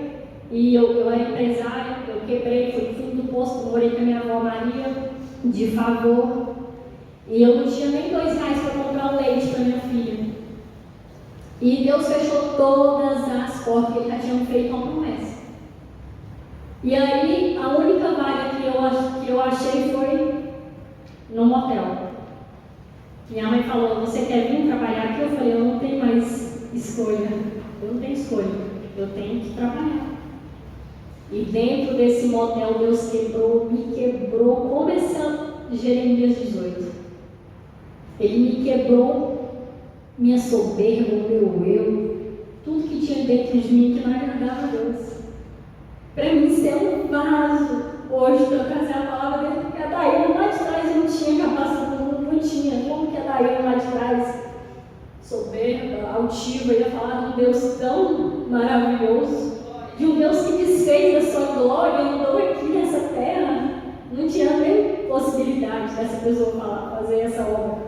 e eu era empresária. Eu quebrei, fui no fundo do poço, morei com a minha avó Maria, de favor. E eu não tinha nem R$2 para comprar um leite para minha filha. E Deus fechou todas as portas, que Ele já tinha feito uma promessa. E aí, a única vaga que eu achei foi no motel. Minha mãe falou: você quer vir trabalhar aqui? Eu falei: eu não tenho mais escolha. Eu não tenho escolha. Eu tenho que trabalhar. E dentro desse motel, Deus me quebrou, começando Jeremias 18. Ele me quebrou minha soberba, o meu eu, tudo que tinha dentro de mim que não agradava a Deus. Para mim ser um vaso, hoje eu trazer a palavra dentro, porque a Daíra lá de trás não tinha capacidade, não tinha. Como que a Daíra lá de trás, soberba, altiva, ia falar de um Deus tão maravilhoso, de um Deus que desfez da sua glória, andou aqui nessa terra? Não tinha nem possibilidade dessa pessoa fazer essa obra.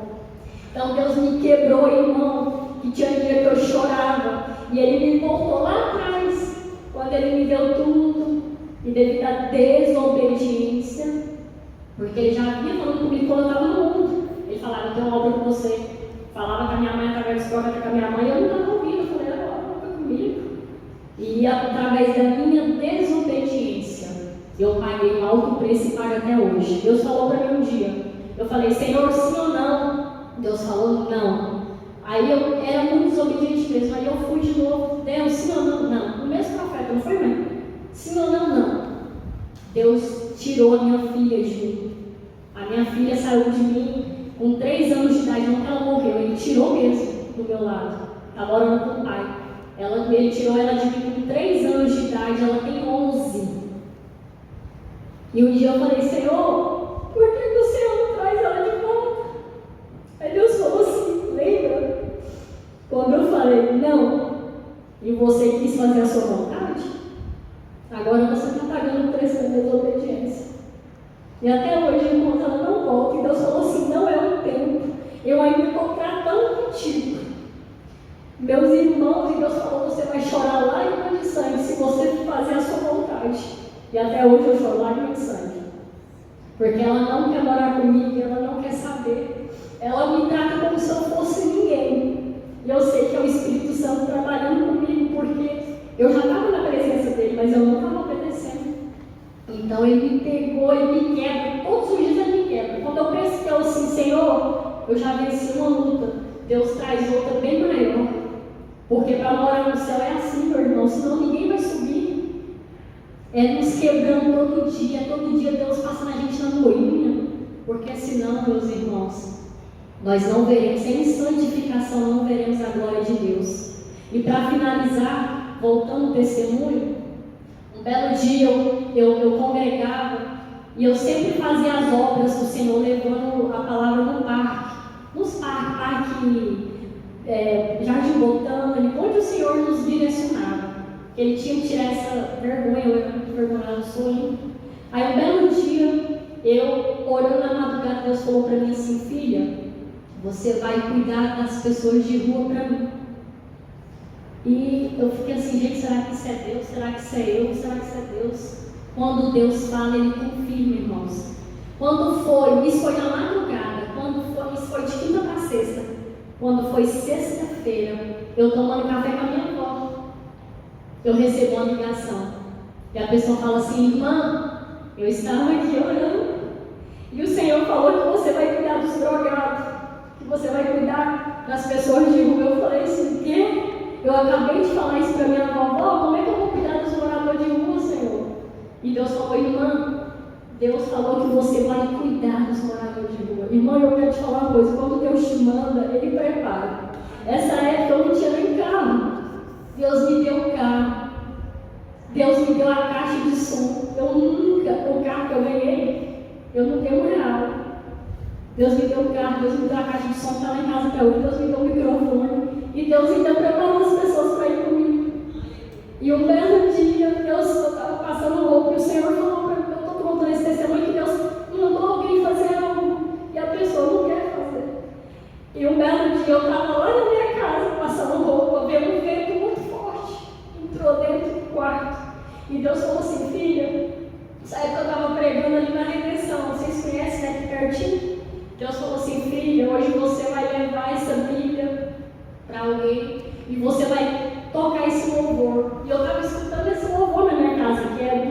Então Deus me quebrou, irmão, que tinha dia que eu chorava, e Ele me voltou lá atrás, quando Ele me deu tudo, e E devido à desobediência, porque ele já vinha falando comigo quando eu estava no mundo. Ele falava, eu tenho uma obra com você. Falava com a minha mãe através dos trocas com a minha mãe, eu não estava ouvindo. Eu falei, a obra comigo. E através da minha desobediência, eu paguei um alto preço e pago até hoje. Deus falou para mim um dia. Eu falei, Senhor, sim ou não? Deus falou, não. Aí eu era muito desobediente mesmo. Aí eu fui de novo, Deus, sim ou não? Não. O mesmo profeta, não foi mesmo? Sim ou não? Não. Deus tirou a minha filha de mim. A minha filha saiu de mim com 3 anos de idade, não que ela morreu, ele tirou mesmo do meu lado. Está morando com o pai. Ele tirou ela de mim com 3 anos de idade, ela tem 11. E um dia eu falei, Senhor, por que o Senhor não traz ela de volta? Aí Deus falou assim, lembra? Quando eu falei, não, e você quis fazer a sua vontade, agora você está pagando o preço da desobediência. E até hoje, enquanto ela não volta, e Deus falou assim, não é o tempo, eu ainda estou tratando contigo. Meus irmãos, e Deus falou, você vai chorar lágrimas de sangue se você fazer a sua vontade. E até hoje eu choro lágrimas de sangue. Porque ela não quer morar comigo, ela não quer saber. Ela me trata como se eu fosse ninguém. E eu sei que é o Espírito Santo trabalhando comigo, porque eu já estava na presença dele, mas eu não estava obedecendo. Então ele me pegou, ele me quebra, todos os dias ele me quebra. Quando eu penso que eu assim, Senhor, eu já venci uma luta, Deus traz outra bem maior. Porque para morar no céu é assim, meu irmão, senão ninguém vai subir. É nos quebrando todo dia Deus passando a gente na moinha. Porque senão, meus irmãos, nós não veremos, sem santificação não veremos a glória de Deus. E para finalizar, voltando ao testemunho, um belo dia eu congregava e eu sempre fazia as obras do Senhor levando a palavra no parque. Nos parque Jardim Botânico, onde o Senhor nos direcionava. Ele tinha que tirar essa vergonha, eu era muito vergonhada, sou ainda. Aí um belo dia, eu orando na madrugada, Deus falou para mim assim, filha, você vai cuidar das pessoas de rua para mim. E eu fiquei assim, gente, será que isso é Deus? Será que isso é eu? Será que isso é Deus? Quando Deus fala, Ele confirma, irmãos. Quando foi, isso foi na madrugada, isso foi de quinta para sexta. Quando foi sexta-feira, eu tomando café com a minha avó, eu recebo uma ligação. E a pessoa fala assim, irmã, eu estava aqui orando, e o Senhor falou que você vai cuidar dos drogados, que você vai cuidar das pessoas de rua. Eu falei assim, o quê? Eu acabei de falar isso para minha avó, como é que eu vou cuidar dos moradores de rua, Senhor? E Deus falou, irmã, Deus falou que você vai cuidar dos moradores de rua. Irmã, eu quero te falar uma coisa, quando Deus te manda, Ele prepara. Essa época eu não tinha nem carro. Deus me deu um carro. Deus me deu a caixa de som. Eu nunca, o carro que eu ganhei, eu não dei R$1. Deus me deu um carro, Deus me deu a caixa de som, está lá em casa até hoje, Deus me deu um microfone. E Deus ainda preparou as pessoas para ir comigo. E um belo dia, eu estava passando roupa e o Senhor falou para mim, eu estou contando esse testemunho, que Deus mandou alguém fazer algo e a pessoa não quer fazer. E um belo dia eu estava lá na minha casa, passando roupa, vendo um vento muito forte, entrou dentro do quarto. E Deus falou assim, filha, essa época eu estava pregando ali na Redenção, vocês conhecem aqui pertinho? Deus falou assim, filha, hoje você vai levar essa Bíblia para alguém e você vai tocar esse louvor. E eu estava escutando esse louvor na minha casa, que é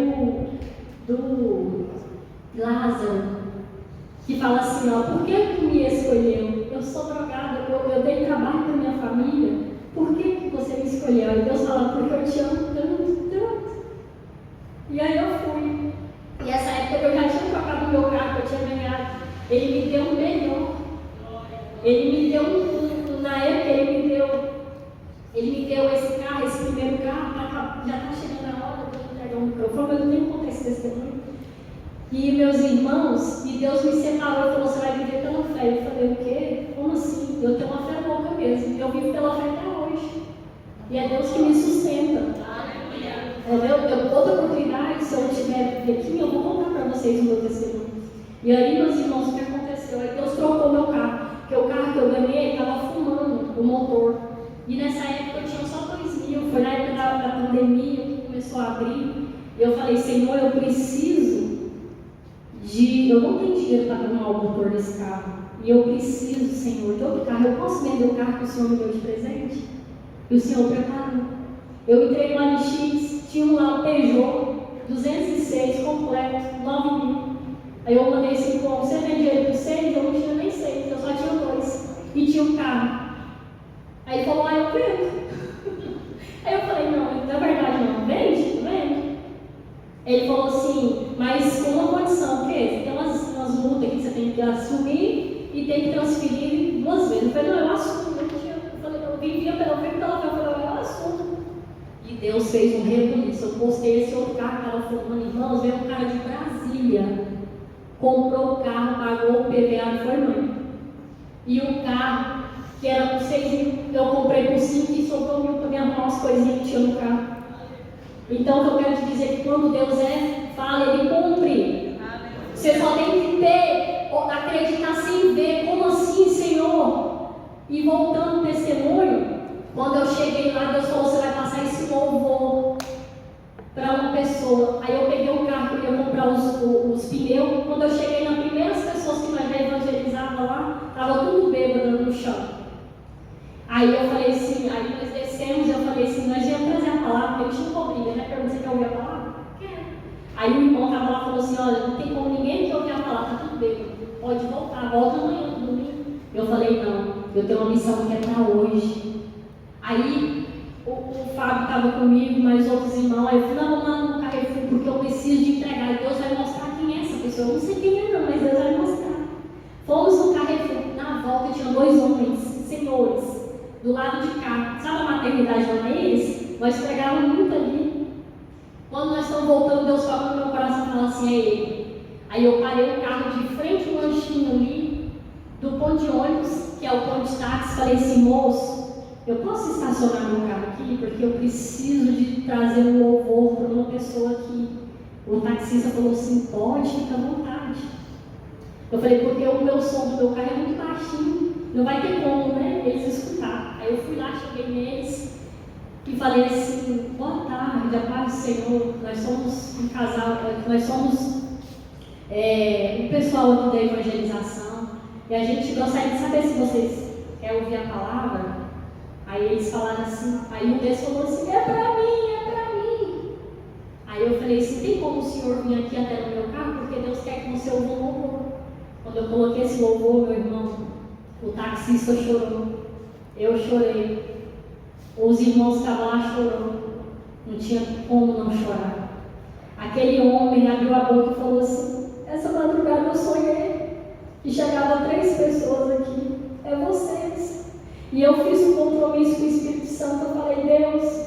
do Lázaro, que fala assim, ó, por que tu me escolheu? Eu sou drogada, eu dei trabalho para minha família, por que você me escolheu? E Deus fala, porque eu te amo tanto, tanto. E aí eu fui. E essa época eu já tinha trocado o meu carro que eu tinha ganhado, Ele me deu um melhor. Ele me deu na época ele me deu esse carro, esse primeiro carro, já está chegando a hora de eu entregar um microfone, mas eu nem contar esse testemunho. E meus irmãos, e Deus me separou e falou, você vai viver pela fé. Eu falei, o quê? Como assim? Eu tenho uma fé louca mesmo, eu vivo pela fé até hoje. E é Deus que me sustenta. Outra oportunidade, se eu tiver aqui, eu vou contar para vocês o meu testemunho. E aí, meus irmãos, o que aconteceu? Aí Deus trocou meu carro, porque o carro que eu ganhei estava fumando o motor. E nessa época eu tinha só 2.000, foi na época da pandemia que começou a abrir. Eu falei, Senhor, eu preciso eu não tenho dinheiro para arrumar o motor desse carro. E eu preciso, Senhor, de outro carro. Eu posso vender o carro que o Senhor me deu de presente? E o Senhor preparou. Eu entrei no LX, tinha lá um Peugeot 206 completo, 9 mil. Aí eu mandei assim, bom, você vende ele por 6? Eu não tinha nem 6, eu só tinha 2. E tinha um carro. Aí ele falou, eu vendo. Aí eu falei, não, na verdade não, vende? Vende. Ele falou assim, mas com uma condição, o quê? Tem umas multas que você tem que assumir e tem que transferir 2 vezes. Eu falei, não, eu assumo. Eu falei, eu vivia pela fé, eu assumo. E Deus fez um rebuliço. Eu postei esse outro carro que estava formando, irmãos, veio um cara de Brasília, comprou o carro, pagou o PVA e foi mãe. E o carro, que era por 6 mil, eu comprei por 5 e sobrou 1.000 para me arrumar umas coisinhas que tinha no carro. Então, o que eu quero te dizer é que quando Deus fala, Ele cumpre. Você só tem que acreditar sem ver. Como assim, Senhor? E voltando ao testemunho, quando eu cheguei lá, Deus falou, você vai passar esse louvor para uma pessoa. Aí eu peguei o carro, eu ia comprar os pneus. Quando eu cheguei nas primeiras pessoas que nós já evangelizava lá, estava tudo bêbado no chão. Aí eu falei assim, aí nós descemos, eu falei assim, nós íamos trazer a palavra, porque a gente não obriga, né? Pergunta, você quer ouvir a palavra? Quero. Aí o irmão estava lá e falou assim, olha, não tem como ninguém que ouvir a palavra, está tudo bêbado. Pode voltar, volta amanhã, domingo. Eu falei, não, eu tenho uma missão que é para hoje. Aí o Fábio estava comigo, mais outros irmãos, aí eu falei, não, vamos lá no Carrefour, porque eu preciso de entregar, e Deus vai mostrar quem é essa pessoa. Eu não sei quem é não, mas Deus vai mostrar. Fomos no Carrefour, na volta tinha 2 homens, senhores, do lado de cá. Sabe a maternidade lá eles? Nós pregávamos muito ali. Quando nós estamos voltando, Deus fala no meu coração e fala assim, é ele. Aí eu parei o carro de frente ao lanchinho ali, do ponto de ônibus, que é o ponto de táxi, falei assim, moço, eu posso estacionar meu carro aqui? Porque eu preciso de trazer um louvor para uma pessoa aqui. O taxista falou assim, pode, fica à vontade. Eu falei, porque o meu som do meu carro é muito baixinho, não vai ter como, né, eles escutar. Aí eu fui lá, cheguei neles e falei assim, boa tarde, a paz do Senhor, nós somos um casal, nós somos o pessoal aqui da evangelização, e a gente gostaria de saber se vocês querem ouvir a palavra. Aí eles falaram assim, aí um deles falou assim, é para mim, é para mim. Aí eu falei assim, tem como o senhor vir aqui até no meu carro, porque Deus quer que você ouça um louvor. Quando eu coloquei esse louvor, meu irmão, o taxista chorou, eu chorei, os irmãos que estavam lá chorando, não tinha como não chorar. Aquele homem abriu a boca e falou assim, essa madrugada eu sonhei que chegava 3 pessoas aqui, é vocês. E eu fiz um compromisso com o Espírito Santo, eu falei, Deus,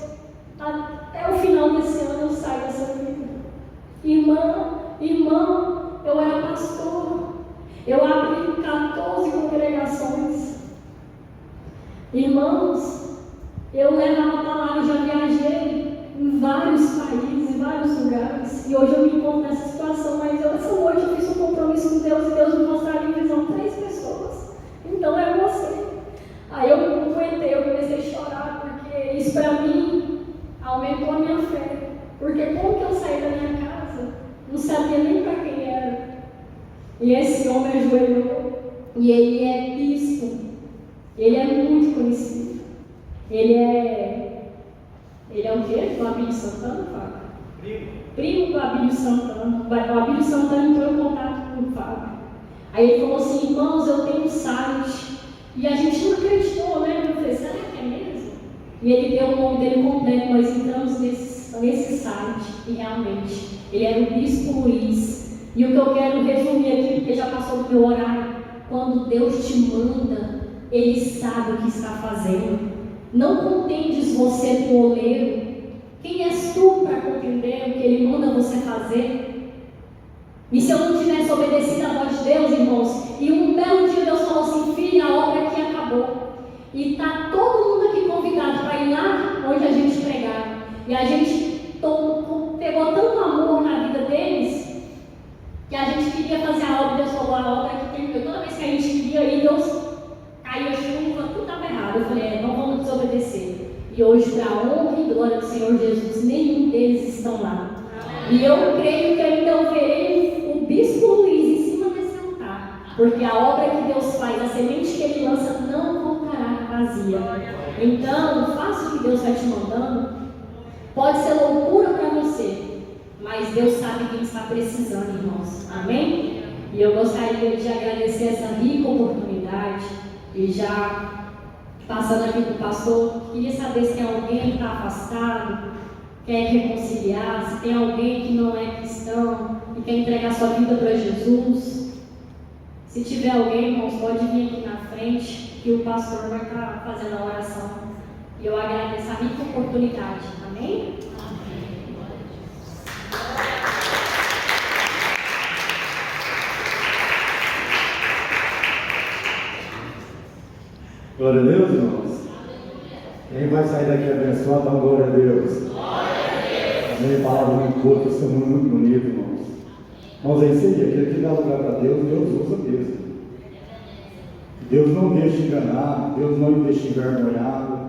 até o final desse ano eu saio dessa vida. Irmão, eu era pastor, eu abri 14 congregações. Irmãos, eu levava a palavra, já viajei em vários países, em vários lugares, e hoje eu me encontro nessa situação, mas essa noite eu fiz um compromisso com Deus, e Deus me mostraria em visão 3 pessoas. Então é você. Aí eu não aguentei, eu comecei a chorar, porque isso para mim aumentou a minha fé. Porque como que eu saí da minha casa, não sabia nem para quem era. E esse homem ajoelhou, e ele é bispo, ele é muito conhecido. Ele é o quê? Do Abílio Santana, Fábio? Primo do Abílio Santana. O Abílio Santana entrou em contato com o Fábio. Aí ele falou assim, irmãos, eu tenho um site. E a gente não acreditou, né? Eu falei, será que é mesmo? E ele deu o nome dele completo, nós entramos nesse site, e realmente, ele era o Bispo Luiz. E o que eu quero resumir aqui, porque já passou do meu horário, quando Deus te manda, Ele sabe o que está fazendo. Não contendes você com o oleiro. Quem és tu para compreender o que Ele manda você fazer? E se eu não tivesse obedecido a voz de Deus, irmãos, e um belo dia Deus falou assim, filha, a obra aqui acabou. E está todo mundo aqui convidado para ir lá onde a gente pregava. E a gente pegou tanto amor na vida deles, que a gente queria fazer a obra, Deus falou, a obra que terminou. Toda vez que a gente queria ir, Deus caiu a chuva, tudo estava errado. Eu falei, não vamos desobedecer. E hoje, para a honra e glória do Senhor Jesus, nenhum deles estão lá. E eu creio que ainda eu verei o bispo Luiz em cima desse altar, porque a obra que Deus faz, a semente que Ele lança não voltará vazia. Então, faça o que Deus vai te mandando. Pode ser loucura para você, mas Deus sabe quem está precisando, irmãos. Amém? E eu gostaria de agradecer essa rica oportunidade. E já passando aqui para o pastor, queria saber se tem alguém que está afastado, quer reconciliar, se tem alguém que não é cristão e quer entregar sua vida para Jesus. Se tiver alguém, irmãos, pode vir aqui na frente, que o pastor vai estar fazendo a oração. E eu agradeço a rica oportunidade. Amém? Glória a Deus, irmãos. Quem vai sair daqui abençoado, dá glória a Deus. Amém. Palavra muito curta, isso é muito bonito, irmãos. Irmãos, é isso aí, aquele que dá lugar para Deus, Deus usa mesmo. Deus não deixa enganar, Deus não deixa envergonhado.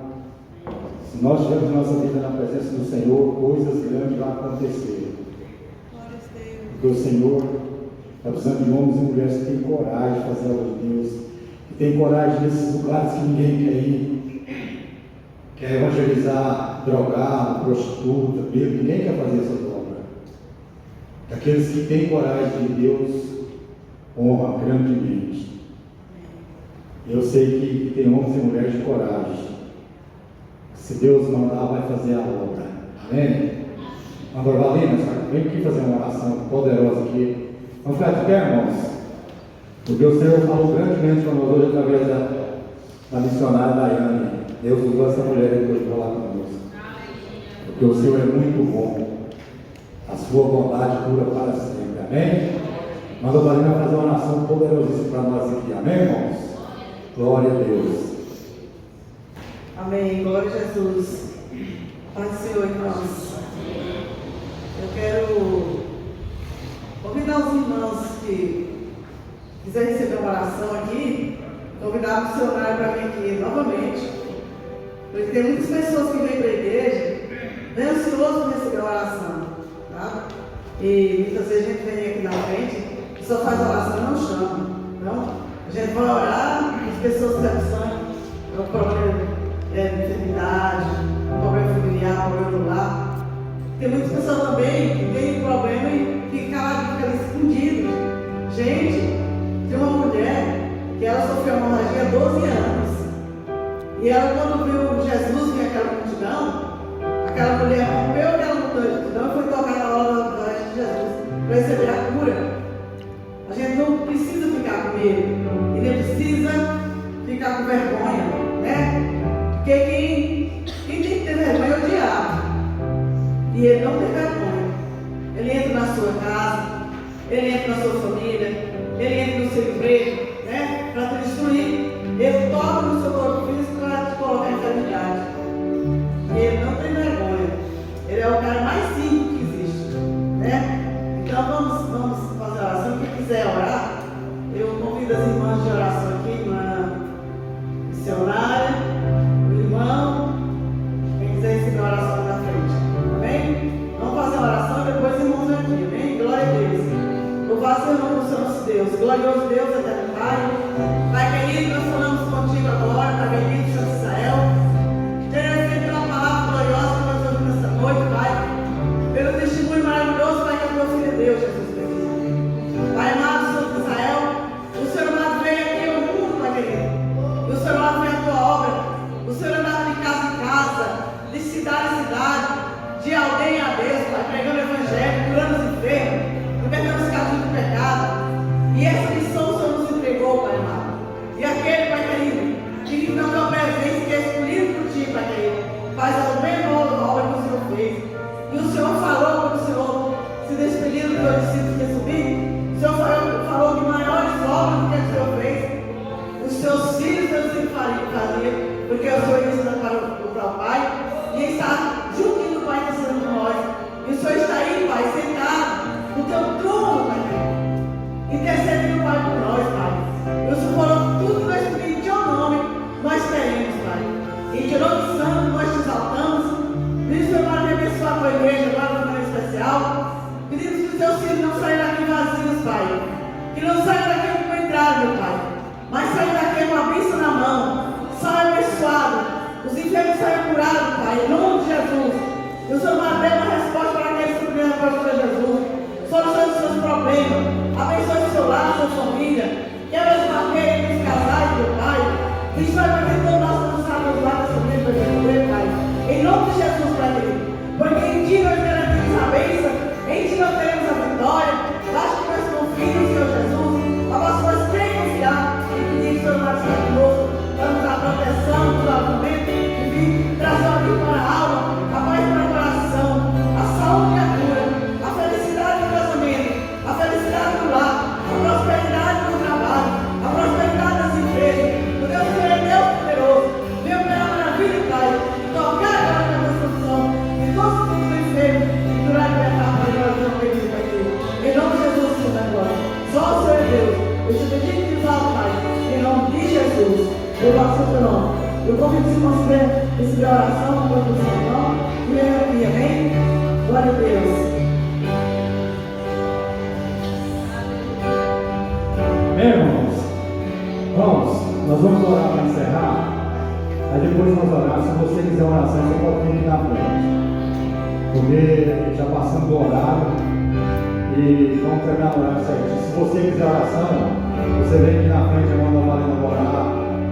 Se nós tivermos nossa vida na presença do Senhor, coisas grandes vão acontecer. Porque o Senhor está precisando de homens e mulheres que têm coragem de fazer a obra de Deus, que têm coragem nesses lugares que ninguém quer ir, quer evangelizar drogado, prostituta, bêbado, ninguém quer fazer essa obra. Aqueles que têm coragem de Deus honra grandemente. Eu sei que tem homens e mulheres de coragem. Se Deus mandar, vai fazer a obra. Amém? Andor Valina, vem aqui fazer uma oração poderosa aqui. Vamos ficar de pé, irmãos? Porque o Senhor falou grandemente para nós hoje através da missionária Daiane. Deus usou essa mulher depois de falar conosco. Porque o Senhor é muito bom. A sua bondade dura para sempre. Amém? Andor Valina vai fazer uma oração poderosíssima para nós aqui. Amém, irmãos? Glória a Deus. Amém. Glória a Jesus. Pai do Senhor, irmãos. Eu quero convidar os irmãos que quiserem receber uma oração aqui, convidar o missionário para vir aqui novamente. Porque tem muitas pessoas que vêm para a igreja bem ansioso para receber a oração. Tá? E muitas vezes a gente vem aqui na frente e só faz a oração e não chama. Então, a gente vai orar, as pessoas têm sangue, é um problema de enfermidade, um problema familiar, um problema no lar. Tem muitas pessoas também que têm problema e ficam ali escondidos. Gente, tem uma mulher que ela sofreu uma hemorragia há 12 anos. E ela, quando viu Jesus vir aquela multidão, aquela mulher rompeu aquela multidão e foi tocar na hora da de Jesus para receber a cura. A gente não precisa ficar com medo e nem precisa ficar com vergonha, né? Porque quem tem que ter vergonha é o diabo. E ele não tem vergonha. Ele entra na sua casa, ele entra na sua família, ele entra no seu emprego, né? Para te destruir. Ele toca no seu corpo físico para te colocar em enfermidade. E ele não tem vergonha. Ele é o cara mais simples que existe, né? Então vamos fazer a oração. Quem quiser orar, eu convido as irmãs de oração aqui, irmã missionária, o irmão, quem quiser receber a oração aqui na frente. Amém? Vamos fazer a oração e depois irmãos aqui, amém? Glória a Deus. Louvado seja o nome do Senhor nosso Deus. Glorioso Deus, eterno Pai. Pai querido, nós falamos contigo agora, Pai bendito, Senhor de Israel. Te agradecer pela palavra gloriosa que nós ouvimos nessa noite, Pai. Pelo testemunho maravilhoso, Pai, que a tua filha deu, Jesus querido. Pai amado, Senhor de Israel, o Senhor amado veio aqui ao mundo, Pai querido. E o Senhor amado veio a tua obra. O Senhor andava de casa em casa, de cidade em cidade, de aldeia em aldeia, Pai, pregando o evangelho, curando os enfermos, libertando os cativos do pecado. E essa missão o Senhor nos Pai. Que não saia daqui com o contrário, meu Pai, mas saia daqui com a bênção na mão. Saia abençoado. Os enfermos saiam curados, Pai, em nome de Jesus. E o Senhor vai dar uma resposta para aqueles que precisam para o Senhor Jesus. Solucione os seus problemas. Abençoe o seu lar, sua família. Quebra as barreiras dos casais, meu Pai. Diz vai bater todos nós vamos estar nos lados dessa vida para resolver, Pai. Em nome de Jesus, Pai querido. Porque em Ti nós teremos a bênção. Em Ti nós teremos a vitória. Basta que nós confiemos no Senhor Jesus. A vossa voz tem que confiar. E pedir que o Senhor vai estar conosco. Para nos dar proteção, nos dar argumento. E vir trazer a vida para a alma. A paz para o coração. A saúde e a cura. A felicidade do casamento. A felicidade do lar. A prosperidade do trabalho. A prosperidade das empresas. O Deus que é Deus poderoso. Meu Pai, a maravilha, Pai. Tocar agora na construção. E todos os que estão enfermos. E durar a libertar para nós não perder, Pai. Em nome de Jesus, Senhor, agora. Só o Senhor é Deus. Eu te pedi que usar, Pai. Em nome de Jesus. Eu faço o teu nome. Eu convido os irmãos a receber a oração com o teu nome. E venha aqui, amém? Glória a Deus. Amém, irmãos? Vamos, nós vamos orar para encerrar. Aí depois nós orar. Se você quiser oração, você pode vir aqui na frente. Porque já passamos do horário e vamos terminar o horário certinho. Se você quiser oração, você vem aqui na frente, a irmã da Valena vai orar.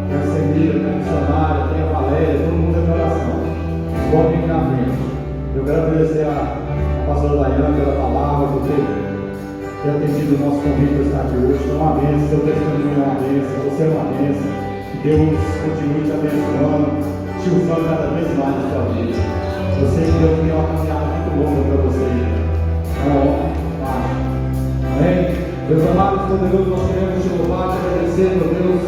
Tem a Semira, tem a missionária, tem a Valéria, todo mundo é de oração. Pode vir aqui na frente. Eu quero agradecer a pastora Daiane pela palavra, por ter atendido o nosso convite para estar aqui hoje. É uma bênção, seu testemunho é uma bênção, você é uma bênção. Que Deus continue te abençoando, te usando cada vez mais na sua vida. Você que Deus tem uma caminhada muito longa para você. É uma honra. Amém? Deus amado e poderoso, nós queremos te louvar, te agradecer, meu Deus,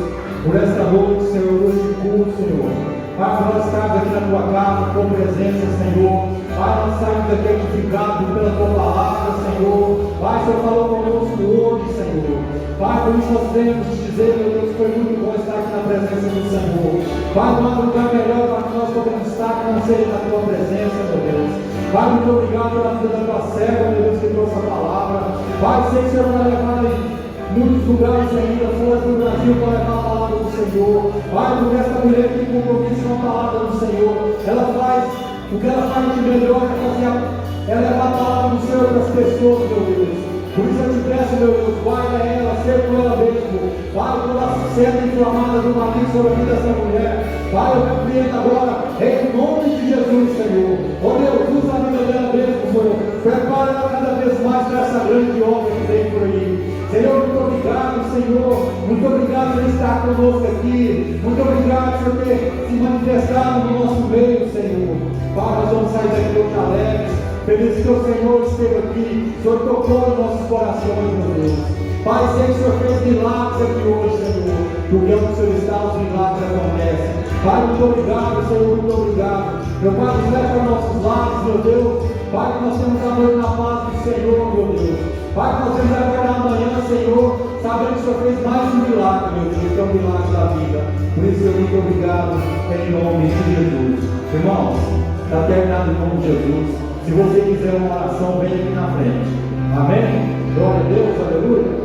por esta noite, Senhor, hoje de culto, Senhor. Pai, nós estamos aqui na tua casa, com presença, Senhor. Pai, nós saímos aqui edificados pela tua palavra, Senhor. Pai, o Senhor falou conosco hoje, Senhor. Pai, por isso nós queremos te dizer, meu Deus, que foi muito bom estar aqui na presença do Senhor. Pai, não há lugar melhor para que nós podemos estar que não seja na tua presença, meu Deus. Pai, muito obrigado pela vida da tua serva, meu Deus, que trouxe a palavra. Pai, sei que o Senhor vai levar em muitos lugares ainda fora do Brasil para levar a palavra do Senhor. Pai, porque essa mulher tem compromisso com a palavra do Senhor. Ela faz o que ela faz de melhor, é levar a palavra do Senhor para as pessoas, meu Deus. Por isso eu te peço, meu Deus, guarda ela, seja com ela mesmo. Pai, toda a seta inflamada do maligno sobre a vida dessa mulher. Pai, eu repreendo agora, em nome de Jesus, Senhor. Ó Deus, usa a vida dela mesmo, Senhor. Prepara ela cada vez mais para essa grande obra que vem por aí. Senhor, muito obrigado, Senhor. Muito obrigado por estar conosco aqui. Muito obrigado por ter se manifestado no nosso meio, Senhor. Pai, nós vamos sair daqui hoje alegres. Feliz que o Senhor esteve aqui. O Senhor tocou nos nossos corações, meu Deus. Pai, sei que o Senhor fez milagres aqui hoje, Senhor. Porque onde o Senhor está, os milagres acontecem. Pai, muito obrigado, Senhor, muito obrigado. Meu Pai, nos leva para nossos lares, meu Deus. Pai, que nós temos a noite na paz do Senhor, meu Deus. Pai, que nós temos a acordar amanhã, Senhor, sabendo que o Senhor fez mais um milagre, meu Deus, que é o milagre da vida. Por isso, eu muito obrigado, em nome de Jesus. Irmãos, está terminado em nome de Jesus. Se você quiser uma oração, vem aqui na frente. Amém? Glória a Deus, aleluia.